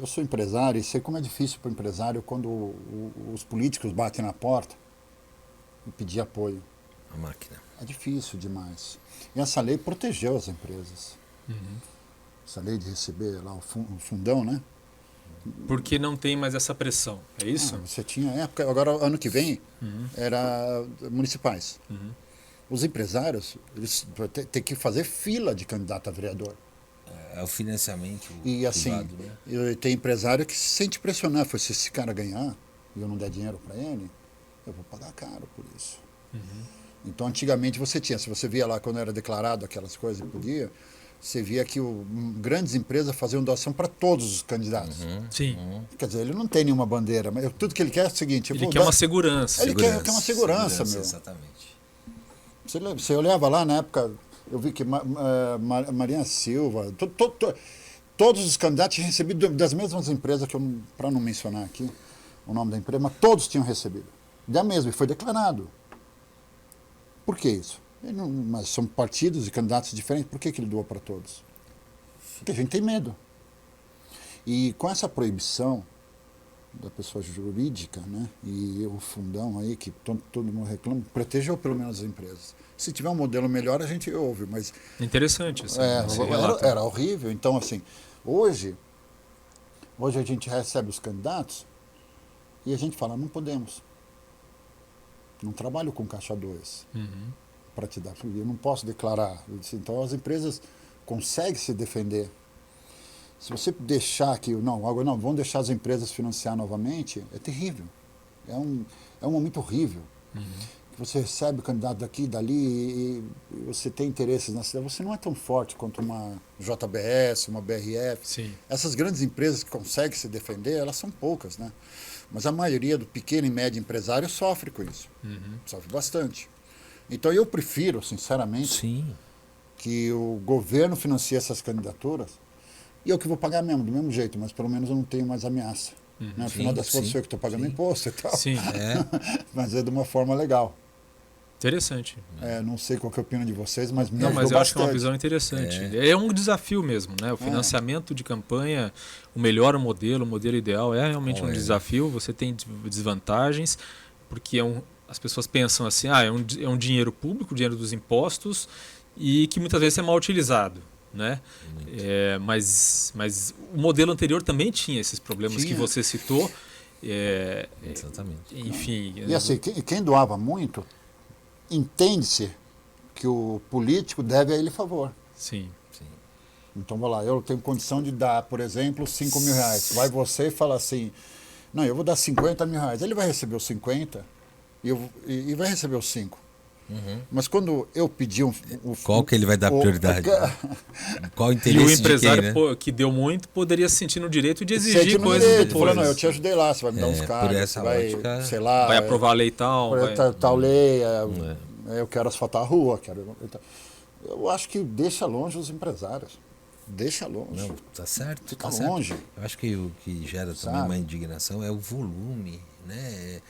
Eu sou empresário e sei como é difícil para o empresário quando os políticos batem na porta e pedir apoio. A máquina. É difícil demais. E essa lei protegeu as empresas. Essa lei de receber lá o fundão, né? Porque não tem mais essa pressão, é isso? Você tinha época, agora ano que vem era municipais. Os empresários, eles têm que fazer fila de candidato a vereador. É o financiamento e assim, privado, né? Tem empresário que se sente pressionado. Se esse cara ganhar e eu não der dinheiro para ele, eu vou pagar caro por isso. Então, antigamente você tinha, se você via lá quando era declarado aquelas coisas que podia, você via que grandes empresas faziam doação para todos os candidatos. Sim. Quer dizer, ele não tem nenhuma bandeira, mas tudo que ele quer é o seguinte... Ele quer uma segurança. Ele quer uma segurança, meu. Exatamente. Você olhava lá na época, eu vi que Mariana Silva, todos os candidatos tinham recebido das mesmas empresas, para não mencionar aqui o nome da empresa, mas todos tinham recebido. Da mesma, e foi declarado. Por que isso? Mas são partidos e candidatos diferentes, por que ele doa para todos? Porque a gente tem medo. E com essa proibição da pessoa jurídica, né, e o fundão aí, que todo mundo reclama, protegeu pelo menos as empresas. Se tiver um modelo melhor, a gente ouve, mas... Interessante. Assim, era horrível. Então, assim, hoje a gente recebe os candidatos e a gente fala, não podemos. Não trabalho com caixa 2 para te dar. Eu não posso declarar. Então, as empresas conseguem se defender. Se você deixar que... vamos deixar as empresas financiar novamente, é terrível. É um momento horrível. Que você recebe o candidato daqui e dali e você tem interesses na cidade. Você não é tão forte quanto uma JBS, uma BRF. Sim. Essas grandes empresas que conseguem se defender, elas são poucas, né? Mas a maioria do pequeno e médio empresário sofre com isso. Sofre bastante. Então eu prefiro, sinceramente, que o governo financie essas candidaturas e eu que vou pagar mesmo, do mesmo jeito, mas pelo menos eu não tenho mais ameaça. Né? Afinal das contas, sou eu que estou pagando imposto e tal. Mas é de uma forma legal. Interessante. Não sei qual que é a opinião de vocês, mas me Não, mas ajudou eu acho que é uma bastante. visão interessante. É um desafio mesmo, né? O financiamento de campanha, o modelo ideal é realmente um desafio. Você tem desvantagens, porque as pessoas pensam assim, é um dinheiro público, dinheiro dos impostos, e que muitas vezes é mal utilizado. Né? Mas o modelo anterior também tinha esses problemas que você citou. Exatamente. Enfim. E assim, quem doava muito, entende-se que o político deve a ele favor. Sim. Então, vou lá, eu tenho condição de dar, por exemplo, 5 mil reais. Vai você e fala assim, não, eu vou dar 50 mil reais. Ele vai receber os 50 e vai receber os 5. Mas quando eu pedi qual que ele vai dar prioridade? Qual o interesse e o empresário de quem, né? que deu muito poderia se sentir no direito de exigir coisas depois. Falando, não, eu te ajudei lá, você vai me dar uns cargos, essa você vai, ótica, sei lá... Vai aprovar a lei tal. Tal lei, eu quero asfaltar a rua. Eu acho que deixa longe os empresários. Deixa longe. Não, tá certo. Fica tá longe. Certo. Eu acho que o que gera também uma indignação é o volume, né?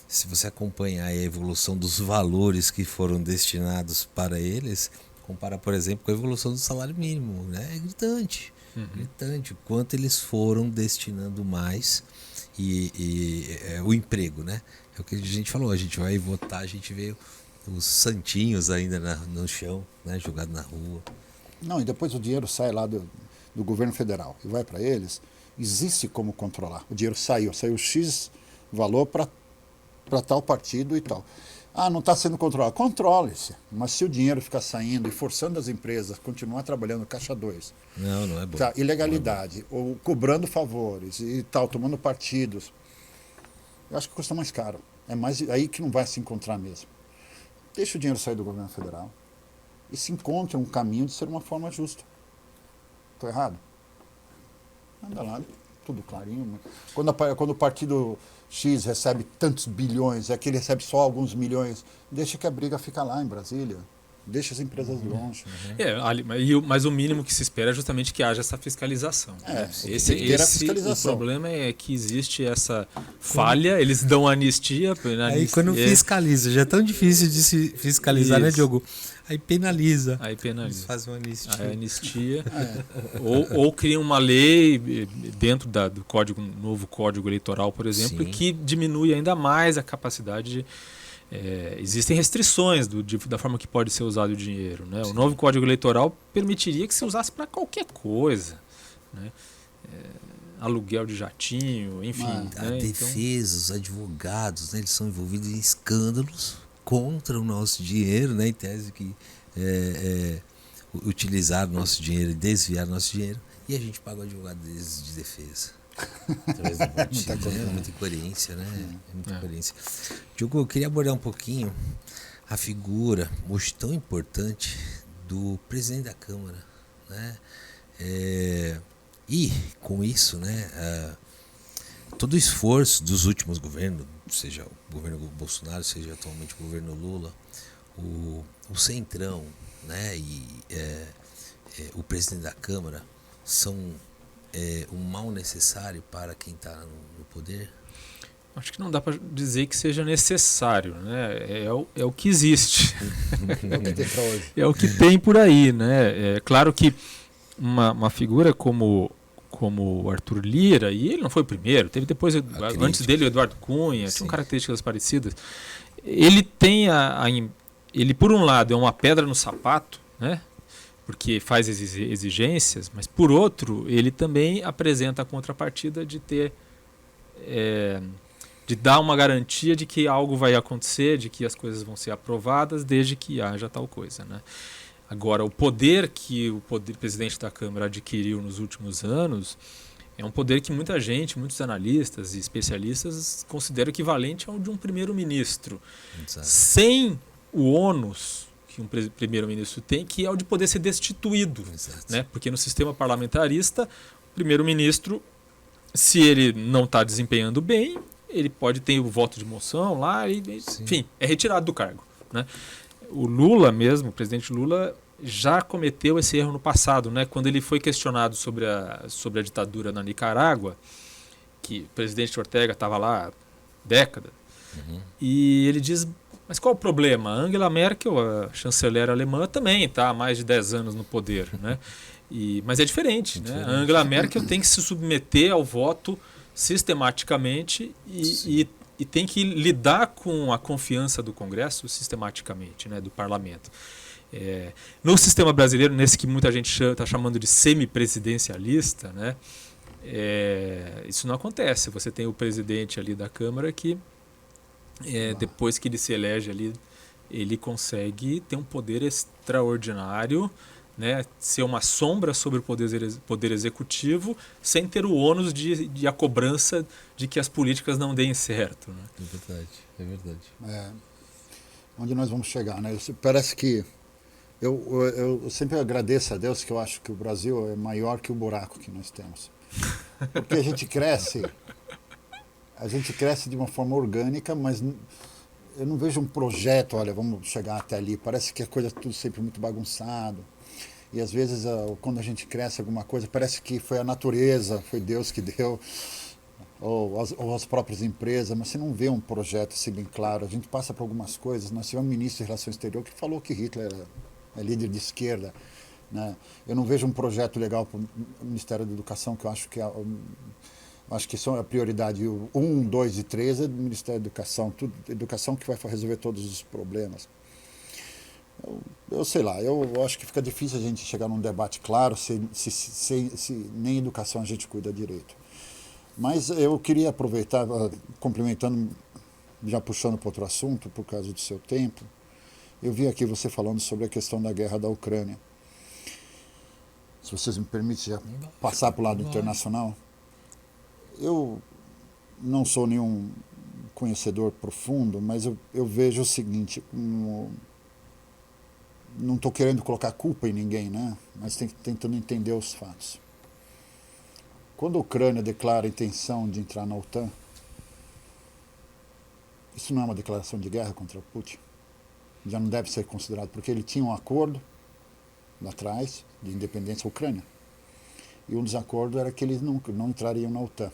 Se você acompanhar a evolução dos valores que foram destinados para eles, compara, por exemplo, com a evolução do salário mínimo, né? É gritante. Gritante o quanto eles foram destinando mais e o emprego, né? É o que a gente falou, a gente vai votar, a gente vê os santinhos ainda no chão, né? Jogado na rua. Não, e depois o dinheiro sai lá do governo federal e vai para eles, existe como controlar. O dinheiro saiu X valor para tal partido e tal. Ah, não está sendo controlado. Controle-se. Mas se o dinheiro ficar saindo e forçando as empresas a continuar trabalhando caixa 2, Não é bom. tá, ilegalidade, ou cobrando favores e tal, tomando partidos, eu acho que custa mais caro. É mais aí que não vai se encontrar mesmo. Deixa o dinheiro sair do governo federal e se encontre um caminho de ser uma forma justa. Estou errado? Anda lá, tudo clarinho. Quando o partido X recebe tantos bilhões, é que ele recebe só alguns milhões, deixa que a briga fica lá em Brasília. Deixa as empresas longe. Mas o mínimo que se espera é justamente que haja essa fiscalização. O problema é que existe essa falha, eles dão anistia. Aí quando fiscaliza, já é tão difícil de se fiscalizar, né, Diogo? Aí penaliza. Faz uma anistia. Aí anistia. Ou cria uma lei dentro do novo Código Eleitoral, por exemplo, que diminui ainda mais a capacidade de... existem restrições da forma que pode ser usado o dinheiro. Né? O novo Código Eleitoral permitiria que se usasse para qualquer coisa. Né? Aluguel de jatinho, enfim. A defesa, os advogados, né, eles são envolvidos em escândalos contra o nosso dinheiro, né, em tese que utilizar o nosso dinheiro e desviar o nosso dinheiro. E a gente paga o advogado deles de defesa. Através do partido, muita incoerência, né? Muita incoerência. Diogo, eu queria abordar um pouquinho a figura hoje tão importante do presidente da Câmara, né? E com isso, né, todo o esforço dos últimos governos, seja o governo Bolsonaro, seja atualmente o governo Lula, o Centrão, né, e o presidente da Câmara são um mal necessário para quem está no poder? Acho que não dá para dizer que seja necessário, né? É o que existe. É o que tem para hoje. É o que tem por aí, né? É claro que uma figura como o Arthur Lira, e ele não foi o primeiro, teve depois, antes dele, o Eduardo Cunha, tinham características parecidas. Ele tem ele, por um lado, é uma pedra no sapato, né? Porque faz exigências, mas por outro, ele também apresenta a contrapartida de ter de dar uma garantia de que algo vai acontecer, de que as coisas vão ser aprovadas, desde que haja tal coisa, né? Agora, o poder que o presidente da Câmara adquiriu nos últimos anos é um poder que muita gente, muitos analistas e especialistas consideram equivalente ao de um primeiro-ministro, sem o ônus que um primeiro-ministro tem, que é o de poder ser destituído. Né? Porque no sistema parlamentarista, o primeiro-ministro, se ele não está desempenhando bem, ele pode ter o voto de moção lá, enfim, é retirado do cargo. Né? O Lula mesmo, o presidente Lula, já cometeu esse erro no passado, né? Quando ele foi questionado sobre a ditadura na Nicarágua, que o presidente Ortega estava lá décadas, e ele diz... Mas qual o problema? A Angela Merkel, a chanceler alemã, também está há mais de 10 anos no poder. Né? Mas é diferente. Né? A Angela Merkel tem que se submeter ao voto sistematicamente e tem que lidar com a confiança do Congresso sistematicamente, né? Do parlamento. No sistema brasileiro, nesse que muita gente está chamando de semipresidencialista, né? Isso não acontece. Você tem o presidente ali da Câmara que... depois que ele se elege ali, ele consegue ter um poder extraordinário, né, ser uma sombra sobre o poder executivo, sem ter o ônus de a cobrança de que as políticas não deem certo. Né? É verdade. Onde nós vamos chegar, né? Parece que eu sempre agradeço a Deus, que eu acho que o Brasil é maior que o buraco que nós temos. Porque a gente cresce de uma forma orgânica, mas eu não vejo um projeto, olha, vamos chegar até ali. Parece que a coisa é tudo sempre muito bagunçado. E às vezes, quando a gente cresce alguma coisa, parece que foi a natureza, foi Deus que deu, ou as próprias empresas, mas você não vê um projeto assim bem claro. A gente passa por algumas coisas. Nós tivemos um ministro de Relações Exteriores que falou que Hitler é líder de esquerda. Né? Eu não vejo um projeto legal para o Ministério da Educação, que eu acho que acho que são a prioridade 1, 2 e 3 é do Ministério da Educação. Educação que vai resolver todos os problemas. Eu sei lá, eu acho que fica difícil a gente chegar num debate claro se nem educação a gente cuida direito. Mas eu queria aproveitar, complementando já puxando para outro assunto, por causa do seu tempo, eu vi aqui você falando sobre a questão da guerra da Ucrânia. Se vocês me permitem já passar para o lado internacional. Eu não sou nenhum conhecedor profundo, mas eu vejo o seguinte, não estou querendo colocar culpa em ninguém, né? Mas tentando entender os fatos. Quando a Ucrânia declara a intenção de entrar na OTAN, isso não é uma declaração de guerra contra o Putin? Já não deve ser considerado, porque ele tinha um acordo lá atrás de independência ucrânia. E um dos acordos era que eles não entrariam na OTAN.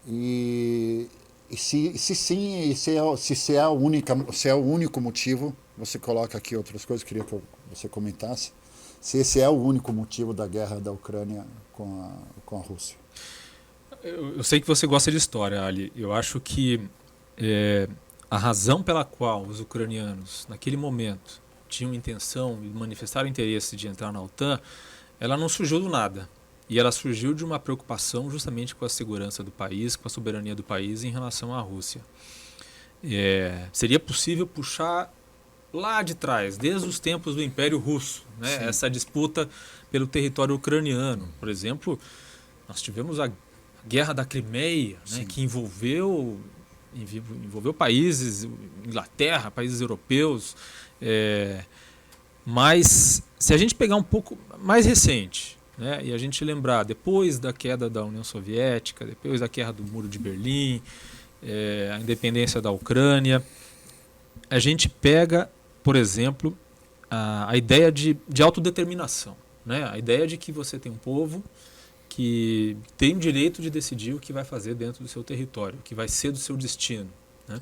E se sim, se é o único motivo, você coloca aqui outras coisas, queria que você comentasse, se esse é o único motivo da guerra da Ucrânia com a Rússia. Eu sei que você gosta de história, Ali. Eu acho que a razão pela qual os ucranianos, naquele momento, tinham intenção e manifestaram interesse de entrar na OTAN, ela não surgiu do nada. E ela surgiu de uma preocupação justamente com a segurança do país, com a soberania do país em relação à Rússia. Seria possível puxar lá de trás, desde os tempos do Império Russo, né? Essa disputa pelo território ucraniano. Por exemplo, nós tivemos a Guerra da Crimeia, né? Que envolveu países, Inglaterra, países europeus. Mas se a gente pegar um pouco mais recente, né, e a gente lembrar, depois da queda da União Soviética, depois da queda do Muro de Berlim, a independência da Ucrânia, a gente pega, por exemplo, a ideia de autodeterminação, né? A ideia de que você tem um povo que tem o direito de decidir o que vai fazer dentro do seu território, o que vai ser do seu destino, né?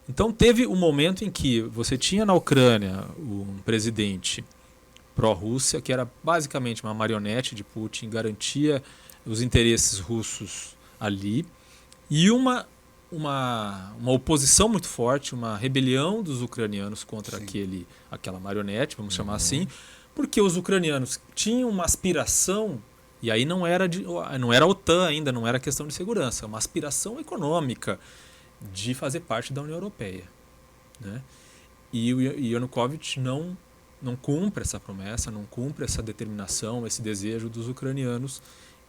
Então teve um momento em que você tinha na Ucrânia um presidente pró-Rússia, que era basicamente uma marionete de Putin, garantia os interesses russos ali, e uma oposição muito forte, uma rebelião dos ucranianos contra aquela marionete, vamos chamar assim, porque os ucranianos tinham uma aspiração, e aí não era a OTAN ainda, não era questão de segurança, uma aspiração econômica de fazer parte da União Europeia, né? E o Yanukovych não cumpre essa promessa, não cumpre essa determinação, esse desejo dos ucranianos,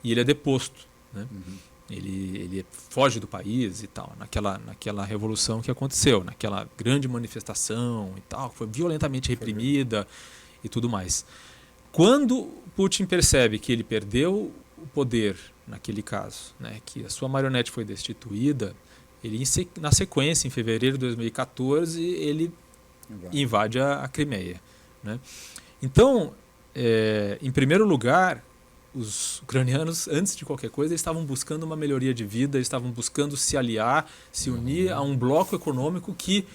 e ele é deposto, né? Ele foge do país e tal, naquela revolução que aconteceu, naquela grande manifestação e tal, que foi violentamente reprimida e tudo mais. Quando Putin percebe que ele perdeu o poder naquele caso, né, que a sua marionete foi destituída, ele, na sequência, em fevereiro de 2014, ele invade a Crimeia, né? Então, em primeiro lugar, os ucranianos, antes de qualquer coisa, estavam buscando uma melhoria de vida, estavam buscando se aliar, se unir a um bloco econômico que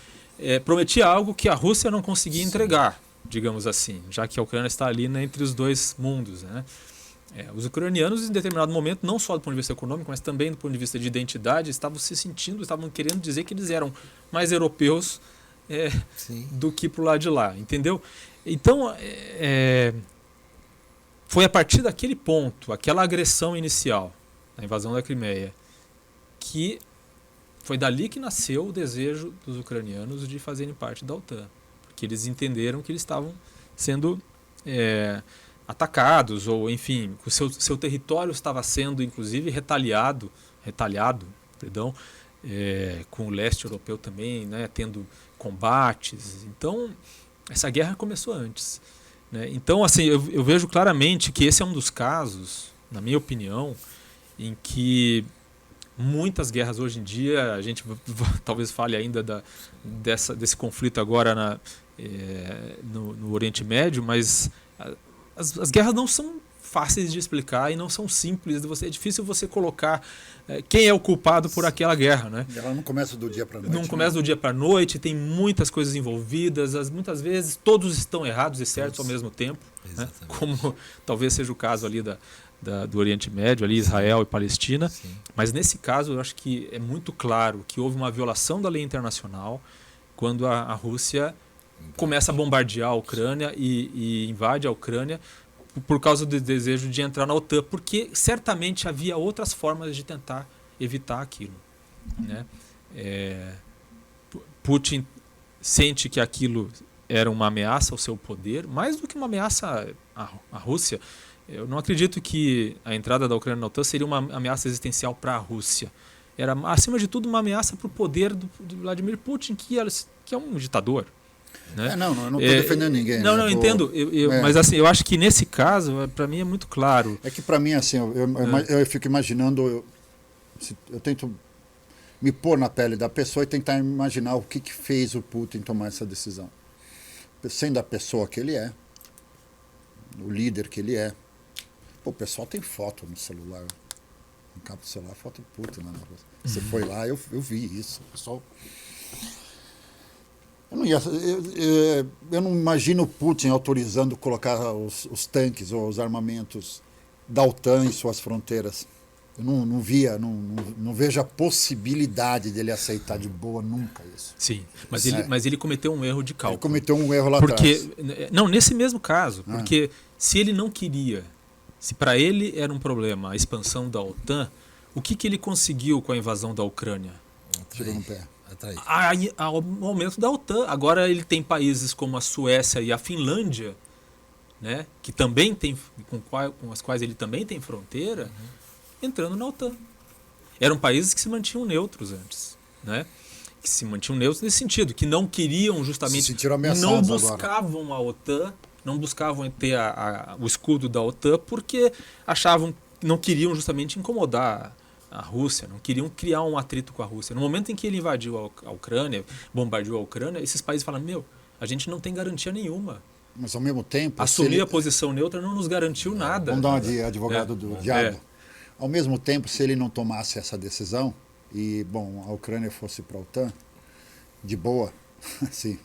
prometia algo que a Rússia não conseguia entregar, digamos assim, já que a Ucrânia está ali, né, entre os dois mundos, né? Os ucranianos, em determinado momento, não só do ponto de vista econômico, mas também do ponto de vista de identidade, estavam querendo dizer que eles eram mais europeus do que pro lado de lá, entendeu? Então, foi a partir daquele ponto, aquela agressão inicial, a invasão da Crimeia, que foi dali que nasceu o desejo dos ucranianos de fazerem parte da OTAN, porque eles entenderam que eles estavam sendo atacados, ou enfim, o seu território estava sendo inclusive retaliado, com o leste europeu também, né, tendo combates. Então, essa guerra começou antes, né? Então, assim, eu vejo claramente que esse é um dos casos, na minha opinião, em que muitas guerras hoje em dia, a gente talvez fale ainda desse conflito agora no Oriente Médio, mas as guerras não são fáceis de explicar e não são simples. É difícil você colocar quem é o culpado por aquela guerra, né? Ela não começa do dia para a noite. Não começa do dia para a noite, tem muitas coisas envolvidas, muitas vezes todos estão errados e certos ao mesmo tempo, né? Como talvez seja o caso ali do Oriente Médio, ali Israel e Palestina. Sim. Mas nesse caso eu acho que é muito claro que houve uma violação da lei internacional quando a Rússia começa a bombardear a Ucrânia e invade a Ucrânia por causa do desejo de entrar na OTAN, porque certamente havia outras formas de tentar evitar aquilo, né? Putin sente que aquilo era uma ameaça ao seu poder, mais do que uma ameaça à Rússia. Eu não acredito que a entrada da Ucrânia na OTAN seria uma ameaça existencial para a Rússia. Era, acima de tudo, uma ameaça para o poder do Vladimir Putin, que é um ditador. Né? Não, eu não estou defendendo ninguém. Não, né? Entendo. Mas assim, eu acho que nesse caso, para mim é muito claro. É que para mim, assim, eu fico imaginando, eu tento me pôr na pele da pessoa e tentar imaginar o que fez o Putin tomar essa decisão. Sendo a pessoa que ele é, o líder que ele é. Pô, o pessoal tem foto no celular. No cabo do celular, foto do Putin lá na Rússia. Você foi lá, eu vi isso. O pessoal... Eu não imagino o Putin autorizando colocar os tanques ou os armamentos da OTAN em suas fronteiras. Eu não vejo a possibilidade dele aceitar de boa nunca isso. Sim, mas ele cometeu um erro de cálculo. Ele cometeu um erro lá atrás. Atrás. Não, nesse mesmo caso, porque se ele não queria, se para ele era um problema a expansão da OTAN, o que ele conseguiu com a invasão da Ucrânia? Tirou no pé. O aumento da OTAN. Agora ele tem países como a Suécia e a Finlândia, né, que também tem, com as quais ele também tem fronteira, entrando na OTAN. Eram países que se mantinham neutros antes, né? Que se mantinham neutros nesse sentido, que não queriam justamente, não buscavam agora a OTAN, não buscavam ter o escudo da OTAN porque achavam, não queriam justamente incomodar a Rússia, não queriam criar um atrito com a Rússia. No momento em que ele invadiu a Ucrânia, bombardeou a Ucrânia, esses países falaram, a gente não tem garantia nenhuma. Mas ao mesmo tempo... Assumir a posição neutra não nos garantiu nada. Vamos dar uma de advogado do diabo. Ao mesmo tempo, se ele não tomasse essa decisão e, a Ucrânia fosse para a OTAN, de boa, assim,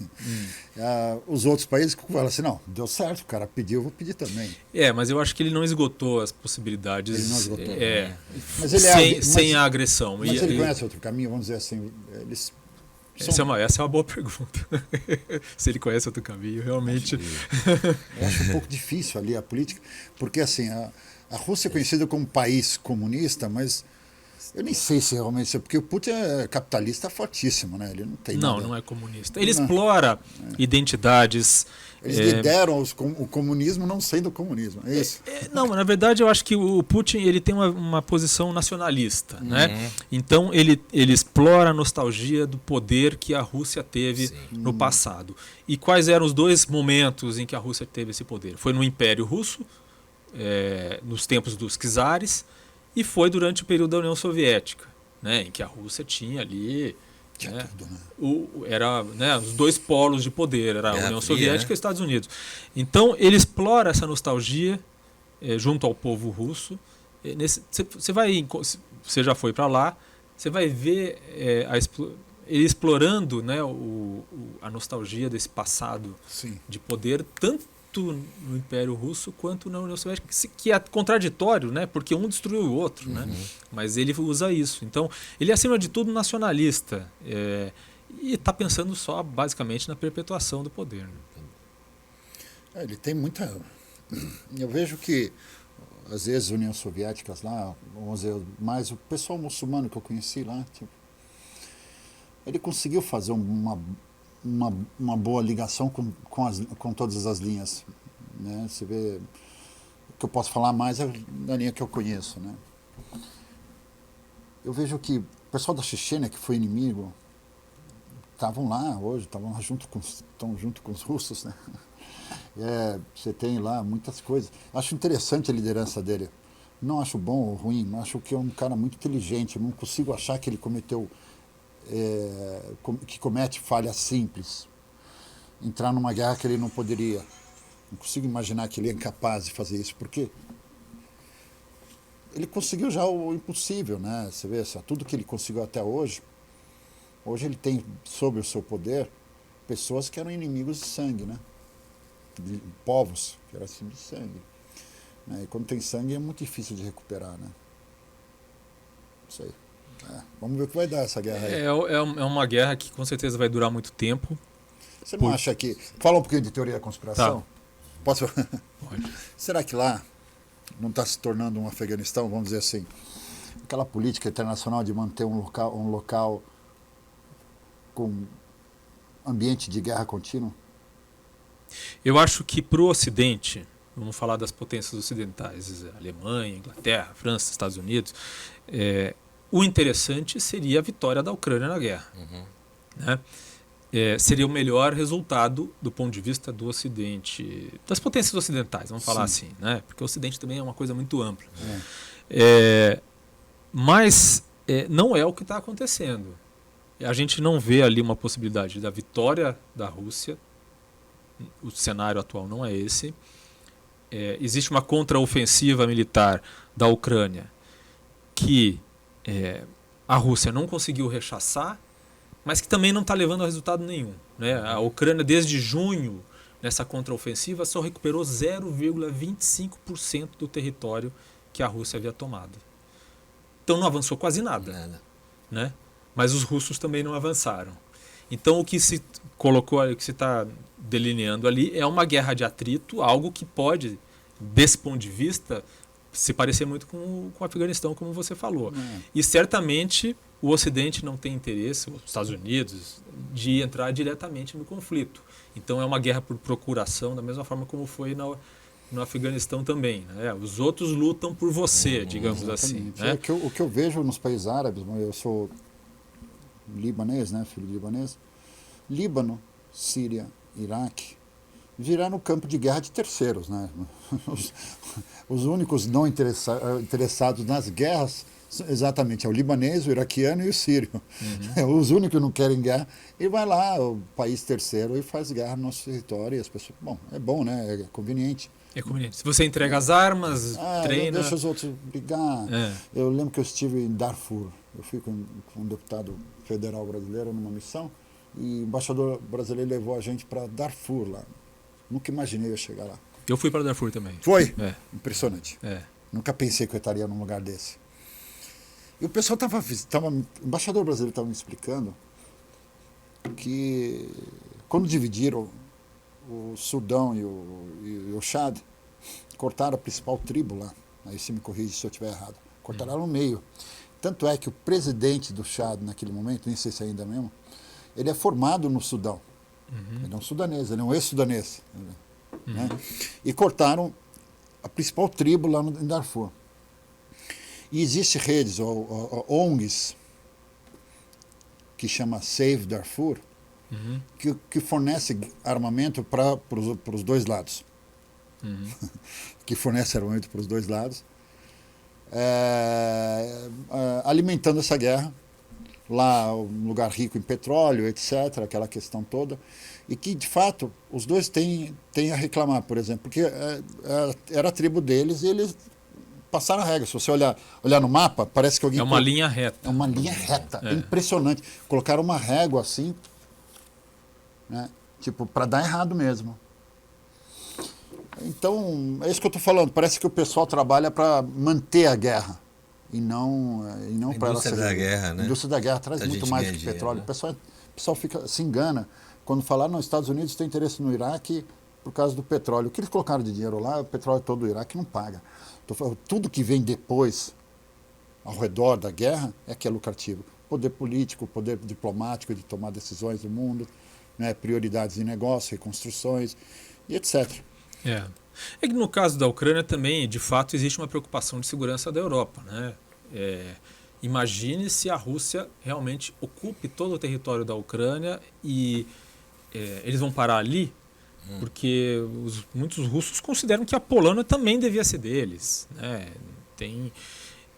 os outros países falam assim, não, deu certo, o cara pediu, eu vou pedir também. Mas eu acho que ele não esgotou as possibilidades. Ele não esgotou. Mas ele sem a agressão. Mas ele conhece outro caminho, vamos dizer assim, eles... Essa é uma boa pergunta. Se ele conhece outro caminho, realmente... Eu acho um pouco difícil ali a política, porque assim, a Rússia é conhecida como país comunista, mas eu nem sei se realmente... Porque o Putin é capitalista fortíssimo, né? Ele não tem nada. Não é comunista. Ele explora identidades... Eles lideram o comunismo não sendo comunismo, é isso? Não, na verdade eu acho que o Putin ele tem uma posição nacionalista, né? Então ele explora a nostalgia do poder que a Rússia teve no passado. E quais eram os dois momentos em que a Rússia teve esse poder? Foi no Império Russo, nos tempos dos czares, e foi durante o período da União Soviética, né? Em que a Rússia tinha ali... tudo, né? Era, os dois polos de poder, era a União Soviética e os Estados Unidos. Então ele explora essa nostalgia junto ao povo russo. Você já foi para lá, você vai ver ele explorando, né, a nostalgia desse passado de poder, tanto no Império Russo quanto na União Soviética, que é contraditório, né? Porque um destruiu o outro, né? Mas ele usa isso. Então, ele é, acima de tudo, nacionalista e está pensando só, basicamente, na perpetuação do poder. Né? Ele tem muita... Eu vejo que, às vezes, União Soviética lá, vamos dizer, mais o pessoal muçulmano que eu conheci lá, ele conseguiu fazer uma boa ligação com todas as linhas, né? Você vê, o que eu posso falar mais é da linha que eu conheço, né? Eu vejo que o pessoal da Chechênia, que foi inimigo, estavam lá hoje, estão junto com os russos, né? Você tem lá muitas coisas. Acho interessante a liderança dele. Não acho bom ou ruim, mas acho que é um cara muito inteligente. Eu não consigo achar que ele que comete falhas simples, entrar numa guerra que ele não poderia. Não consigo imaginar que ele é incapaz de fazer isso, porque ele conseguiu já o impossível, né? Você vê, tudo que ele conseguiu até hoje ele tem sob o seu poder pessoas que eram inimigos de sangue, né? De povos que eram assim de sangue. Né? E quando tem sangue é muito difícil de recuperar, né? Não sei. Vamos ver o que vai dar essa guerra aí. É uma guerra que com certeza vai durar muito tempo. Você não acha que... Fala um pouquinho de teoria da conspiração. Tá. Posso? Pode. Será que lá não está se tornando um Afeganistão, vamos dizer assim, aquela política internacional de manter um local com ambiente de guerra contínua? Eu acho que para o Ocidente, vamos falar das potências ocidentais, Alemanha, Inglaterra, França, Estados Unidos, o interessante seria a vitória da Ucrânia na guerra. Né? Seria o melhor resultado do ponto de vista do Ocidente, das potências ocidentais, vamos falar assim, né? Porque o Ocidente também é uma coisa muito ampla. Mas não é o que está acontecendo. A gente não vê ali uma possibilidade da vitória da Rússia. O cenário atual não é esse. Existe uma contraofensiva militar da Ucrânia que a Rússia não conseguiu rechaçar, mas que também não está levando a resultado nenhum. Né? A Ucrânia, desde junho, nessa contraofensiva, só recuperou 0,25% do território que a Rússia havia tomado. Então não avançou quase nada. Né? Mas os russos também não avançaram. Então o que se colocou, o que se está delineando ali é uma guerra de atrito, algo que pode, desse ponto de vista, se parecer muito com o Afeganistão, como você falou. E certamente o Ocidente não tem interesse, os Estados Unidos, de entrar diretamente no conflito. Então é uma guerra por procuração, da mesma forma como foi no Afeganistão também. Né? Os outros lutam por você, digamos assim. Né? O que eu vejo nos países árabes, eu sou libanês, né, filho de libanês, Líbano, Síria, Iraque, viraram campo de guerra de terceiros. Né? Os únicos não interessados nas guerras, exatamente, é o libanês, o iraquiano e o sírio. Os únicos que não querem guerra. E vai lá, o país terceiro, e faz guerra no nosso território. E as pessoas, é bom, né? É conveniente. É conveniente. Se você entrega as armas, treina... Deixa os outros brigar. Eu lembro que eu estive em Darfur. Eu fui com um deputado federal brasileiro numa missão, e o embaixador brasileiro levou a gente para Darfur lá. Nunca imaginei eu chegar lá. Eu fui para Darfur também. Foi? Impressionante. Nunca pensei que eu estaria num lugar desse. E o pessoal o embaixador brasileiro estava me explicando que quando dividiram o Sudão e o Chad, cortaram a principal tribo lá. Aí você me corrige se eu estiver errado. Cortaram ela no meio. Tanto é que o presidente do Chad naquele momento, nem sei se ainda mesmo, ele é formado no Sudão. Ele é um sudanês, ele é um ex-sudanês. Né? E cortaram a principal tribo lá em Darfur. E existem redes, ONGs, que chama Save Darfur, que fornece armamento para os dois lados. Que fornece armamento para os dois lados, alimentando essa guerra. Lá, um lugar rico em petróleo, etc., aquela questão toda, e que, de fato, os dois têm a reclamar, por exemplo, porque era a tribo deles e eles passaram a regra. Se você olhar no mapa, parece que alguém... É uma linha reta. É uma linha reta, é impressionante. Colocaram uma régua assim, né, tipo, para dar errado mesmo. Então, é isso que eu estou falando, parece que o pessoal trabalha para manter a guerra. E não para ela ser... A indústria da guerra, né? A indústria da guerra traz muito mais do que petróleo. Né? O pessoal se engana quando falar, não, os Estados Unidos têm interesse no Iraque por causa do petróleo. O que eles colocaram de dinheiro lá, o petróleo todo do Iraque não paga. Tudo que vem depois, ao redor da guerra, é que é lucrativo. Poder político, poder diplomático de tomar decisões do mundo, né, prioridades de negócio, reconstruções e etc. É que no caso da Ucrânia também, de fato, existe uma preocupação de segurança da Europa. Né? Imagine se a Rússia realmente ocupe todo o território da Ucrânia e eles vão parar ali, porque muitos russos consideram que a Polônia também devia ser deles. Né?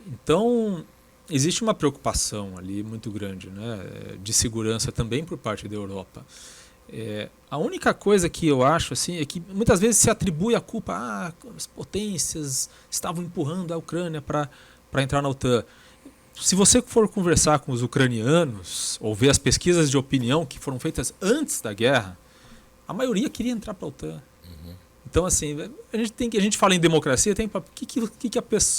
Então, existe uma preocupação ali muito grande, né, de segurança também por parte da Europa. A única coisa que eu acho assim, é que muitas vezes se atribui a culpa, as potências estavam empurrando a Ucrânia para entrar na OTAN. Se você for conversar com os ucranianos ou ver as pesquisas de opinião que foram feitas antes da guerra, a maioria queria entrar para a OTAN. Então, assim, a gente fala em democracia, o que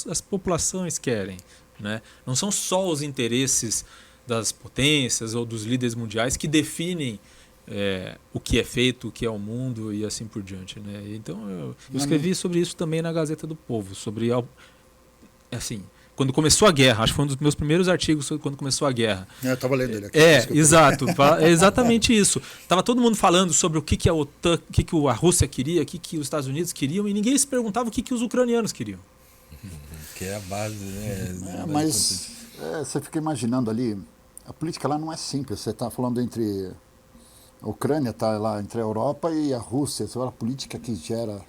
as populações querem? Né? Não são só os interesses das potências ou dos líderes mundiais que definem o que é feito, o que é o mundo e assim por diante. Né? Então, eu escrevi sobre isso também na Gazeta do Povo, sobre, assim, quando começou a guerra, acho que foi um dos meus primeiros artigos sobre quando começou a guerra. Eu estava lendo ele aqui. Exato. É exatamente isso. Tava todo mundo falando sobre o que a OTAN, o que a Rússia queria, o que os Estados Unidos queriam, e ninguém se perguntava o que os ucranianos queriam. Que é a base, né? Mas você fica imaginando ali, a política lá não é simples. Você está falando entre a Ucrânia, está lá entre a Europa e a Rússia. A política que gera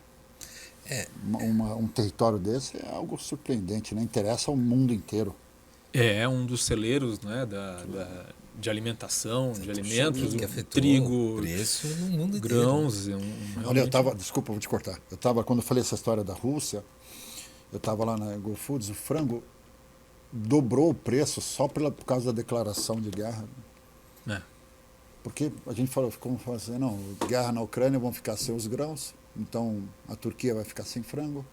um território desse é algo surpreendente, né? Interessa ao mundo inteiro. É um dos celeiros, né, de alimentação, de alimentos, que afetou trigo, o preço no mundo grãos. Olha, desculpa, vou te cortar. Quando eu falei essa história da Rússia, eu estava lá na Go Foods, o frango dobrou o preço só por causa da declaração de guerra. Porque a gente ficou assim, não, guerra na Ucrânia, vão ficar sem os grãos, então a Turquia vai ficar sem frango,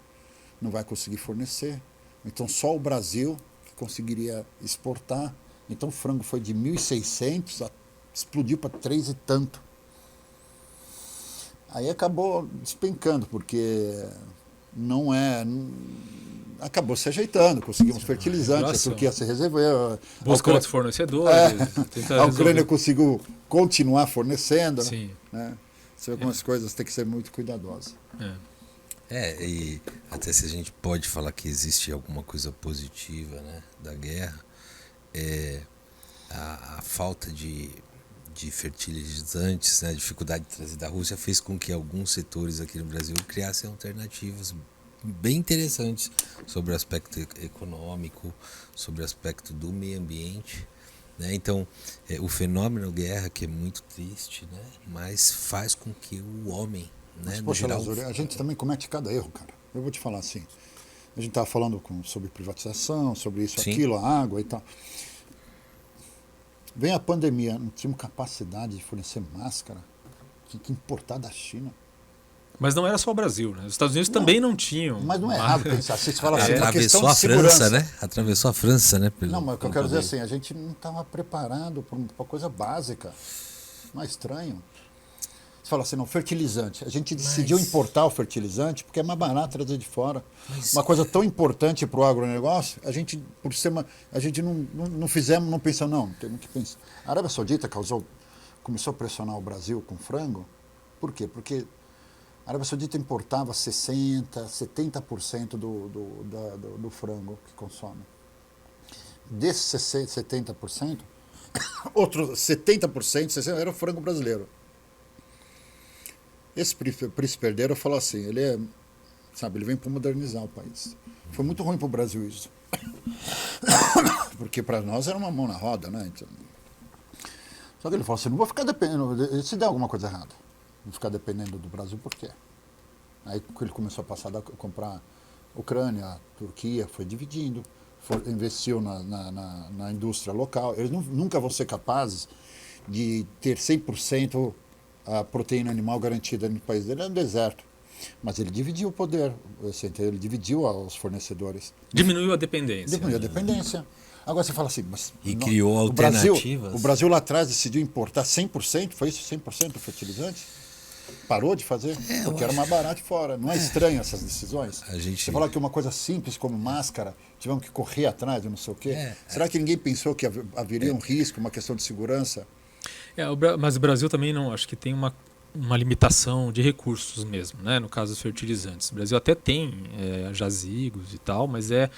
não vai conseguir fornecer, então só o Brasil que conseguiria exportar. Então o frango foi de 1.600, explodiu para 3 e tanto. Aí acabou despencando, porque acabou se ajeitando, conseguimos fertilizantes, a Turquia se reservou. Buscou outros fornecedores. A Ucrânia conseguiu continuar fornecendo. Sim. Né? Você vê algumas coisas, tem que ser muito cuidadoso. E até se a gente pode falar que existe alguma coisa positiva, né, da guerra, a falta de fertilizantes, né, a dificuldade de trazer da Rússia fez com que alguns setores aqui no Brasil criassem alternativas bem interessantes sobre o aspecto econômico, sobre o aspecto do meio ambiente, né? Então, o fenômeno guerra, que é muito triste, né, mas faz com que o homem, né, Poxa, geral, a gente também comete cada erro, cara. Eu vou te falar assim, a gente estava falando sobre privatização, sobre isso, Sim. aquilo, a água e tal. Vem a pandemia, não tínhamos capacidade de fornecer máscara, tinha que importar da China. Mas não era só o Brasil, né? Os Estados Unidos também não tinham. Mas não é errado pensar. Vocês falam assim, uma questão atravessou a de segurança. França, né? Atravessou a França, né? Não, mas o que eu quero dizer assim, a gente não estava preparado para uma coisa básica. Não é estranho. Você fala assim, não, fertilizante. A gente decidiu importar o fertilizante porque é mais barato trazer de fora. Uma coisa tão importante para o agronegócio, a gente, não pensamos, não, temos que pensar. A Arábia Saudita começou a pressionar o Brasil com frango. Por quê? Porque a Arábia Saudita importava 60%, 70% do frango que consome. Desses 70%, outros 70%, 60% era o frango brasileiro. Esse príncipe herdeiro falou assim, ele vem para modernizar o país. Foi muito ruim para o Brasil isso. Porque para nós era uma mão na roda, né? Então, só que ele falou assim, não vou ficar dependendo, se der alguma coisa errada, vou ficar dependendo do Brasil, por quê? Aí ele começou a comprar Ucrânia, Turquia, foi dividindo, investiu na indústria local. Eles nunca vão ser capazes de ter 100% a proteína animal garantida no país dele, é um deserto. Mas ele dividiu o poder, ele dividiu os fornecedores. Diminuiu a dependência. Diminuiu a dependência. Agora você fala assim, mas criou alternativas. O Brasil lá atrás decidiu importar 100%, foi isso, 100% do fertilizante? Parou de fazer? Porque era mais barato fora. Não é estranho essas decisões? Você fala que uma coisa simples como máscara, tivemos que correr atrás de não sei o quê. Será que ninguém pensou que haveria um risco, uma questão de segurança? Mas o Brasil também não, acho que tem uma limitação de recursos mesmo, né? No caso dos fertilizantes. O Brasil até tem jazigos e tal, mas é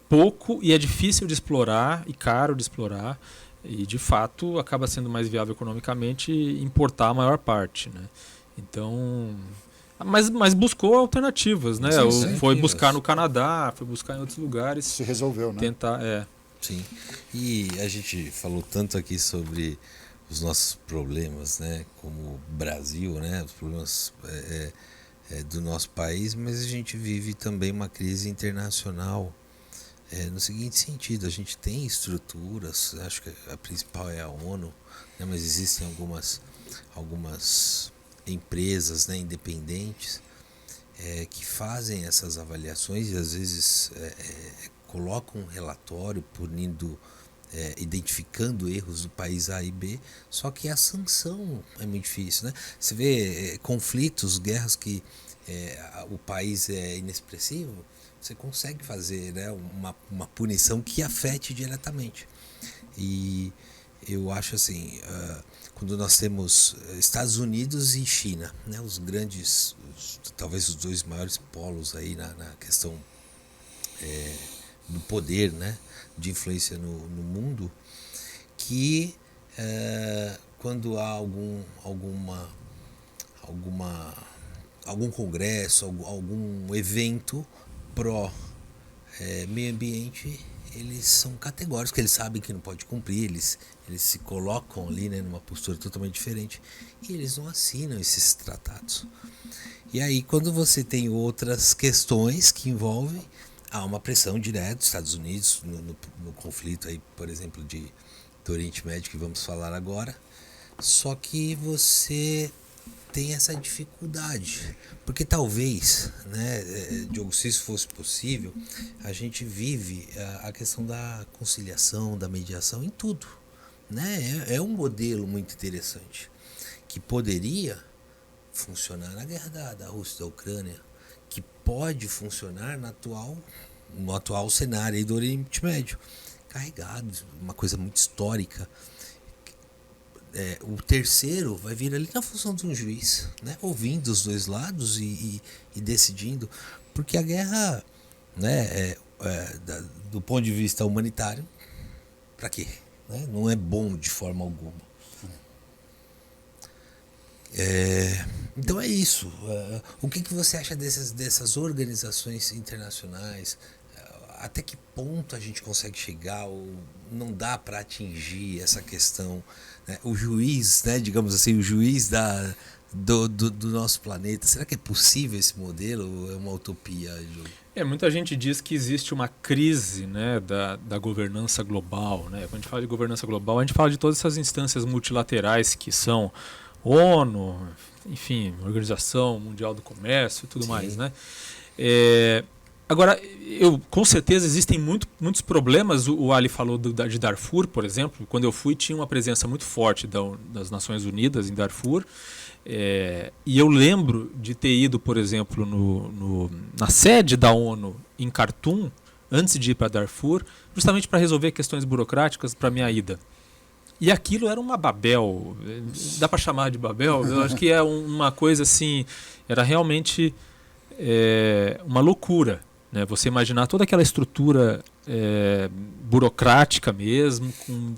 pouco e é difícil de explorar e caro de explorar. E, de fato, acaba sendo mais viável economicamente importar a maior parte, né? Então, mas buscou alternativas, né? Foi buscar no Canadá, foi buscar em outros lugares. Se resolveu, né? Tentar, Sim. E a gente falou tanto aqui sobre os nossos problemas, né? Como Brasil, né? Os problemas do nosso país, mas a gente vive também uma crise internacional. No seguinte sentido, a gente tem estruturas, acho que a principal é a ONU, né, mas existem algumas empresas, né, independentes que fazem essas avaliações e às vezes colocam um relatório identificando erros do país A e B, só que a sanção é muito difícil, né? Você vê conflitos, guerras que o país é inexpressivo. você consegue fazer, né, uma punição que afete diretamente. E eu acho assim, quando nós temos Estados Unidos e China, né, os grandes, talvez os dois maiores polos aí na questão do poder, né, de influência no mundo, que quando há algum congresso, algum evento pró meio ambiente, eles são categóricos, eles sabem que não pode cumprir, eles se colocam ali, né, numa postura totalmente diferente, e eles não assinam esses tratados. E aí, quando você tem outras questões que envolvem, há uma pressão direta dos Estados Unidos no conflito aí, por exemplo, do Oriente Médio, que vamos falar agora. Só que você tem essa dificuldade, porque talvez, né, Diogo, se isso fosse possível, a gente vive a questão da conciliação, da mediação em tudo, né? É um modelo muito interessante que poderia funcionar na guerra da Rússia e da Ucrânia, que pode funcionar no atual cenário aí do Oriente Médio, carregado, uma coisa muito histórica. O terceiro vai vir ali na função de um juiz, né, ouvindo os dois lados e decidindo, porque a guerra, né, do ponto de vista humanitário, para quê? Né? Não é bom de forma alguma. Então é isso. O que você acha dessas organizações internacionais? Até que ponto a gente consegue chegar ou não dá para atingir essa questão, né? O juiz, né, digamos assim, o juiz do nosso planeta, será que é possível esse modelo ou é uma utopia? Muita gente diz que existe uma crise, né, da governança global, né? Quando a gente fala de governança global, a gente fala de todas essas instâncias multilaterais que são ONU, enfim, Organização Mundial do Comércio e tudo mais, né? Agora, com certeza existem muitos problemas. O Ali falou de Darfur, por exemplo. Quando eu fui, tinha uma presença muito forte das Nações Unidas em Darfur. E eu lembro de ter ido, por exemplo, na sede da ONU em Khartoum, antes de ir para Darfur, justamente para resolver questões burocráticas para a minha ida. E aquilo era uma Babel, dá para chamar de Babel? Eu acho que é uma coisa assim, era realmente uma loucura. Né? Você imaginar toda aquela estrutura burocrática mesmo, com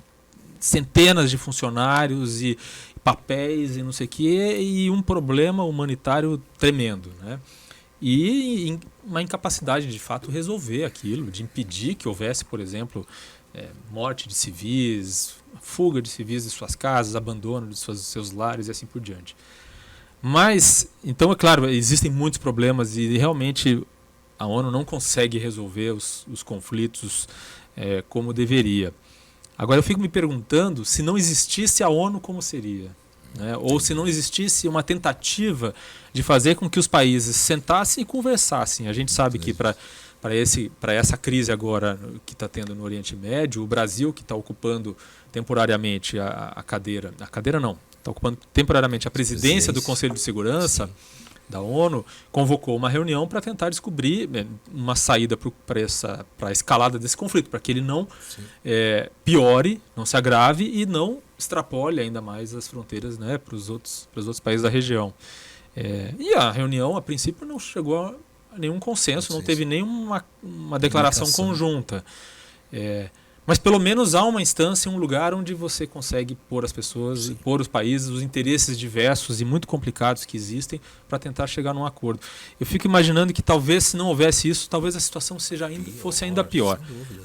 centenas de funcionários e papéis e não sei o quê, e um problema humanitário tremendo. Né? E uma incapacidade de fato resolver aquilo, de impedir que houvesse, por exemplo, morte de civis, fuga de civis de suas casas, abandono de seus lares e assim por diante. Mas, então, é claro, existem muitos problemas e realmente a ONU não consegue resolver os conflitos como deveria. Agora eu fico me perguntando se não existisse a ONU, como seria? Né? Ou se não existisse uma tentativa de fazer com que os países sentassem e conversassem. A gente sabe que para essa crise agora que está tendo no Oriente Médio, o Brasil, que está ocupando temporariamente a cadeira não, está ocupando temporariamente a presidência do Conselho de Segurança da ONU, convocou uma reunião para tentar descobrir uma saída para a escalada desse conflito, para que ele não piore, não se agrave e não extrapole ainda mais as fronteiras, né, para os outros países da região. E a reunião, a princípio, não chegou a nenhum consenso, não teve nenhuma declaração conjunta. Mas pelo menos há uma instância, um lugar onde você consegue pôr as pessoas, pôr os países, os interesses diversos e muito complicados que existem para tentar chegar num acordo. Eu fico imaginando que talvez, se não houvesse isso, talvez a situação fosse ainda pior.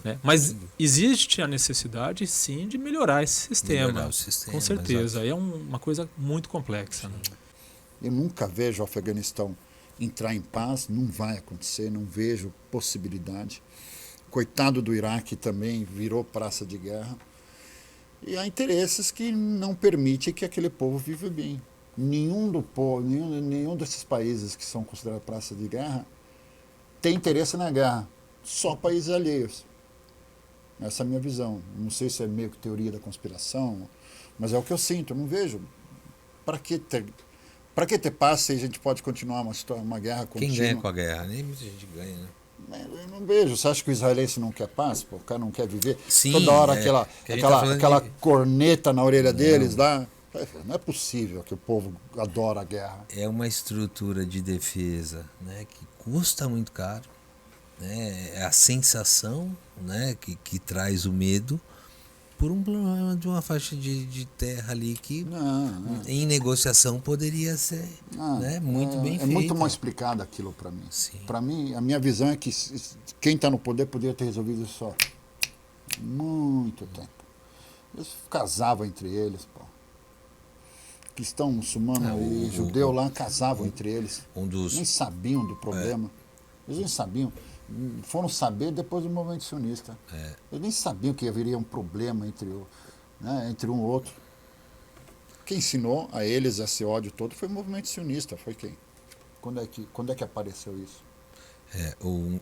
Né? Mas existe a necessidade, sim, de melhorar esse sistema. Com certeza. Aí é uma coisa muito complexa. Né? Eu nunca vejo o Afeganistão entrar em paz, não vai acontecer, não vejo possibilidade. Coitado do Iraque também virou praça de guerra. E há interesses que não permitem que aquele povo viva bem. Nenhum desses países que são considerados praça de guerra tem interesse na guerra. Só países alheios. Essa é a minha visão. Não sei se é meio que teoria da conspiração, mas é o que eu sinto. Eu não vejo. Para que ter paz se a gente pode continuar uma guerra contínua? Quem ganha com a guerra? Nem muita gente ganha, né? Eu não vejo. Você acha que o israelense não quer paz? Pô, o cara não quer viver? Sim, Toda hora aquela de... corneta na orelha deles lá. Não é possível que o povo adora a guerra. É uma estrutura de defesa, né, que custa muito caro. Né, é a sensação, né, que traz o medo por um problema de uma faixa de terra ali que em negociação poderia ser né, muito bem feita. É muito mal explicado aquilo para mim. Sim. Para mim, a minha visão é que quem está no poder poderia ter resolvido isso há muito tempo. Eles casavam entre eles, pô. Cristão, muçulmano e judeu lá casavam entre eles. Nem sabiam do problema. Eles nem sabiam. Foram saber depois do movimento sionista. Eles nem sabiam que haveria um problema entre um e outro. Quem ensinou a eles esse ódio todo foi o movimento sionista. Foi quem? Quando é que apareceu isso?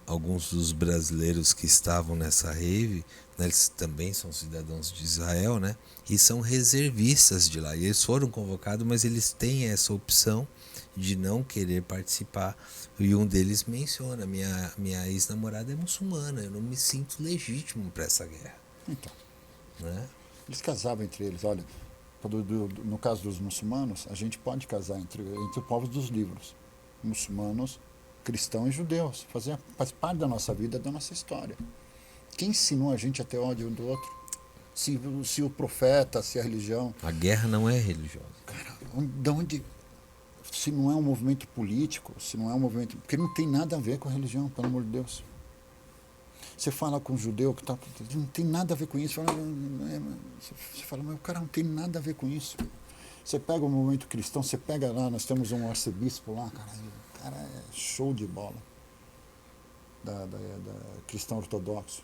Alguns dos brasileiros que estavam nessa rave, né, eles também são cidadãos de Israel, né, e são reservistas de lá. E eles foram convocados, mas eles têm essa opção de não querer participar. E um deles menciona: minha ex-namorada é muçulmana, eu não me sinto legítimo para essa guerra. Então, né? Eles casavam entre eles. Olha, no caso dos muçulmanos, a gente pode casar entre povos dos livros. Muçulmanos, cristãos e judeus. Faz parte da nossa vida, da nossa história. Quem ensinou a gente a ter ódio um do outro? Se o profeta, se a religião... A guerra não é religiosa. Cara, de onde... Se não é um movimento político, se não é um movimento... Porque não tem nada a ver com a religião, pelo amor de Deus. Você fala com um judeu que não tem nada a ver com isso. Você fala, mas o cara não tem nada a ver com isso. Você pega o movimento cristão, você pega lá, nós temos um arcebispo lá, cara, o cara é show de bola. Da cristão ortodoxo.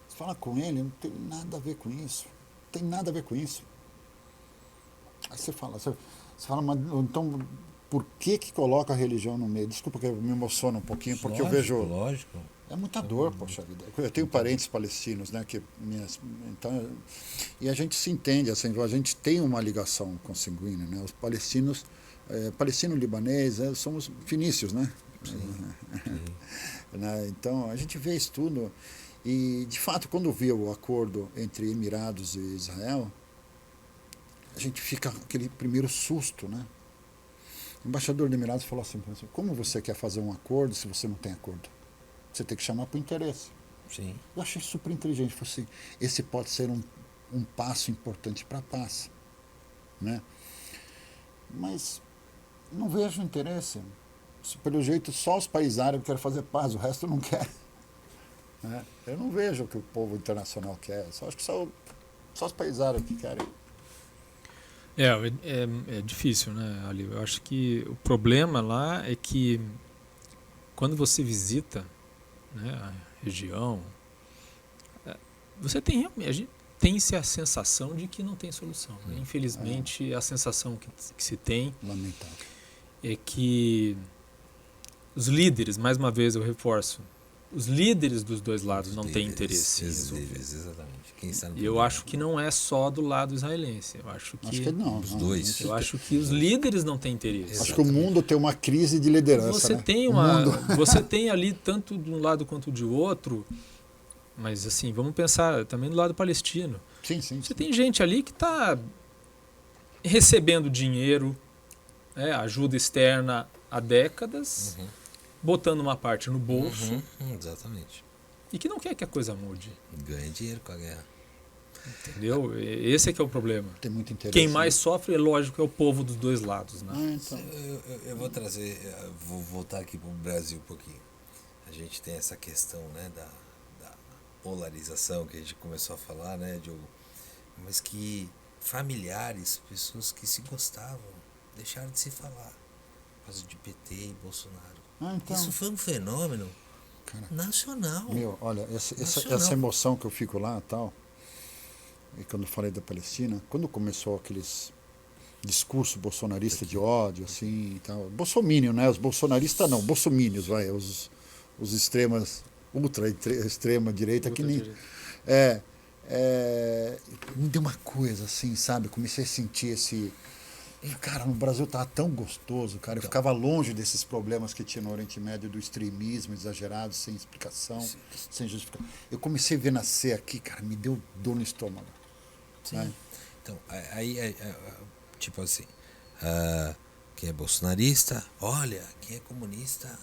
Você fala com ele, não tem nada a ver com isso. Não tem nada a ver com isso. Aí você fala, mas então por que coloca a religião no meio? Desculpa que eu me emociono um pouquinho, porque eu vejo... Lógico. É muita dor, poxa vida. Eu tenho parentes palestinos, né? Então, e a gente se entende, assim, a gente tem uma ligação consanguínea, né? Os palestinos, palestino-libanês, somos fenícios, né? Então, a gente vê isso tudo. E, de fato, quando vê o acordo entre Emirados e Israel, a gente fica com aquele primeiro susto, né? O embaixador dos Emirados falou assim, como você quer fazer um acordo se você não tem acordo? Você tem que chamar por interesse. Sim. Eu achei super inteligente. Falei assim, esse pode ser um passo importante para a paz. Né? Mas não vejo interesse. Pelo jeito, só os países árabes querem fazer paz, o resto não quer. Né? Eu não vejo o que o povo internacional quer. Acho que só os países árabes que querem. É difícil, né, Ali? Eu acho que o problema lá é que quando você visita, né, a região, você tem-se a sensação de que não tem solução. Né? Infelizmente, a sensação que se tem Lamentável. É que os líderes, mais uma vez eu reforço, os líderes dos dois lados não têm interesse em resolver. Exatamente. Quem está no E eu acho que não é só do lado israelense. Eu acho que não. Os dois. Eu acho que os líderes não têm interesse. Acho que o mundo tem uma crise de liderança. Você tem ali tanto de um lado quanto de outro, mas assim, vamos pensar também do lado palestino. Sim. Você tem gente ali que está recebendo dinheiro, ajuda externa há décadas, botando uma parte no bolso. Exatamente. E que não quer que a coisa mude. Ganha dinheiro com a guerra. Entendeu? Esse é que é o problema. Tem muito interesse. Quem mais sofre, é lógico, é o povo dos dois lados. Né? Então. Eu vou vou voltar aqui para o Brasil um pouquinho. A gente tem essa questão, né, da polarização que a gente começou a falar, né, Diogo? Mas que familiares, pessoas que se gostavam, deixaram de se falar por causa de PT e Bolsonaro. Então. Isso foi um fenômeno nacional. Olha, essa emoção que eu fico lá tal, e quando eu falei da Palestina, quando começou aqueles discursos bolsonaristas de ódio, assim, e tal, bolsominion, né? Os bolsonaristas não, bolsomínios, os extremas, extrema direita, que nem... me deu uma coisa assim, sabe? Comecei a sentir Cara, no Brasil tava tão gostoso, cara. Eu ficava longe desses problemas que tinha no Oriente Médio, do extremismo exagerado, sem explicação, sem justificação. Eu comecei a ver nascer aqui, cara, me deu dor no estômago. Sim. Né? Então, aí, tipo assim, quem é bolsonarista, olha, quem é comunista,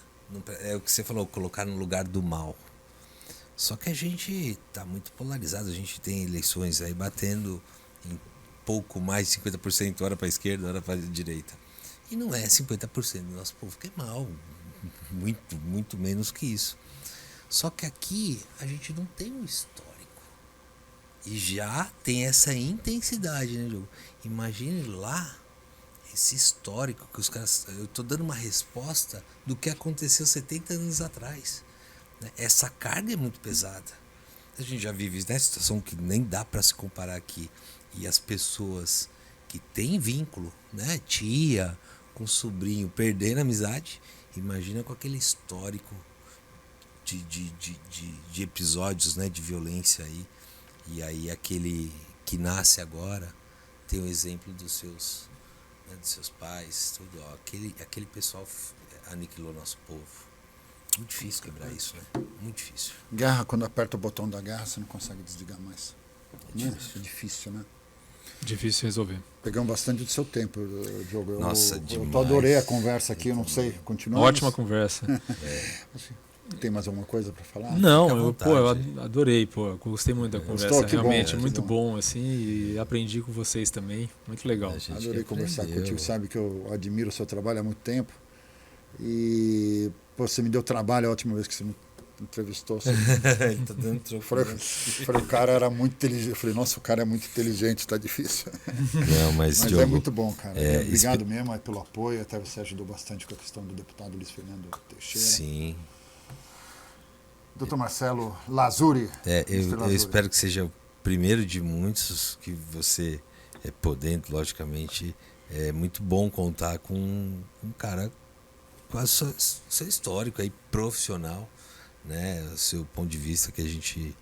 é o que você falou, colocar no lugar do mal. Só que a gente tá muito polarizado, a gente tem eleições aí batendo em pouco mais de 50%, hora para a esquerda, hora para a direita. E não é 50% do nosso povo que é mal, muito, muito menos que isso. Só que aqui a gente não tem um histórico. E já tem essa intensidade, né, Diogo? Imagine lá esse histórico que os caras... Eu tô dando uma resposta do que aconteceu 70 anos atrás. Né? Essa carga é muito pesada. A gente já vive nessa situação que nem dá para se comparar aqui. E as pessoas que têm vínculo, né, tia com sobrinho, perdendo a amizade, imagina com aquele histórico de episódios, né, de violência aí. E aí aquele que nasce agora tem o exemplo dos seus pais, tudo. Ó, aquele pessoal aniquilou nosso povo. Muito difícil quebrar isso, né? Muito difícil. Guerra, quando aperta o botão da guerra, você não consegue desligar mais. É difícil, né? Difícil resolver. Pegamos bastante do seu tempo, Diogo. Nossa, eu demais. adorei a conversa aqui, eu não sei, continuamos. Ótima conversa. Tem mais alguma coisa para falar? Não, Fica à eu vontade. adorei, eu gostei muito da Gostou? conversa. Que bom, Realmente, que muito bom. bom, assim, e aprendi com vocês também. Muito legal. A gente Adorei que conversar aprendeu. contigo, sabe que eu admiro o seu trabalho há muito tempo. E pô, você me deu trabalho a última vez que você me entrevistou. Você... Tá dando troco. falei, o cara era muito inteligente. Eu falei, nossa, o cara é muito inteligente, tá difícil. Não, mas Mas Diogo, é muito bom, cara. é, Obrigado mesmo aí pelo apoio. Até você ajudou bastante com a questão do deputado Luiz Fernando Teixeira. sim. Doutor Marcelo Lazuri. Eu espero que seja o primeiro de muitos que você, podendo, logicamente, é muito bom contar com um cara com o seu histórico aí, profissional, né? O seu ponto de vista que a gente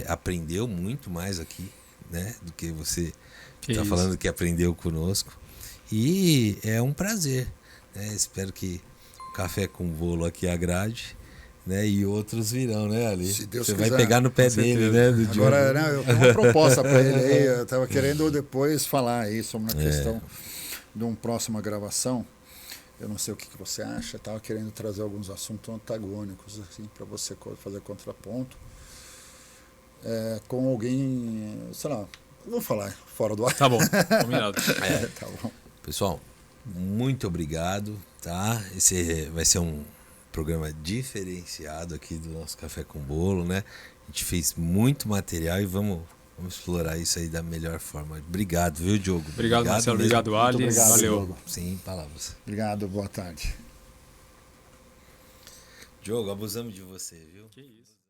aprendeu muito mais aqui, né? Do que você está falando que aprendeu conosco. E é um prazer, né? Espero que o Café com Bolo aqui agrade. Né? E outros virão, né, Ali? Se Deus Você quiser, vai pegar no pé dele, né? Do Agora, né, eu tenho uma proposta para ele aí. Eu estava querendo depois falar aí sobre uma questão de uma próxima gravação. Eu não sei o que você acha. Estava querendo trazer alguns assuntos antagônicos assim, para você fazer contraponto. Com alguém, sei lá, vou falar fora do ar. Tá bom, combinado. Tá bom. Pessoal, muito obrigado, tá? Esse vai ser um programa diferenciado aqui do nosso Café com Bolo, né? A gente fez muito material e vamos explorar isso aí da melhor forma. Obrigado, viu, Diogo? Obrigado, Marcelo. Mesmo. Obrigado, Ali. Muito obrigado, Valeu. Diogo. Sem palavras. Obrigado, boa tarde. Diogo, abusamos de você, viu? Que isso.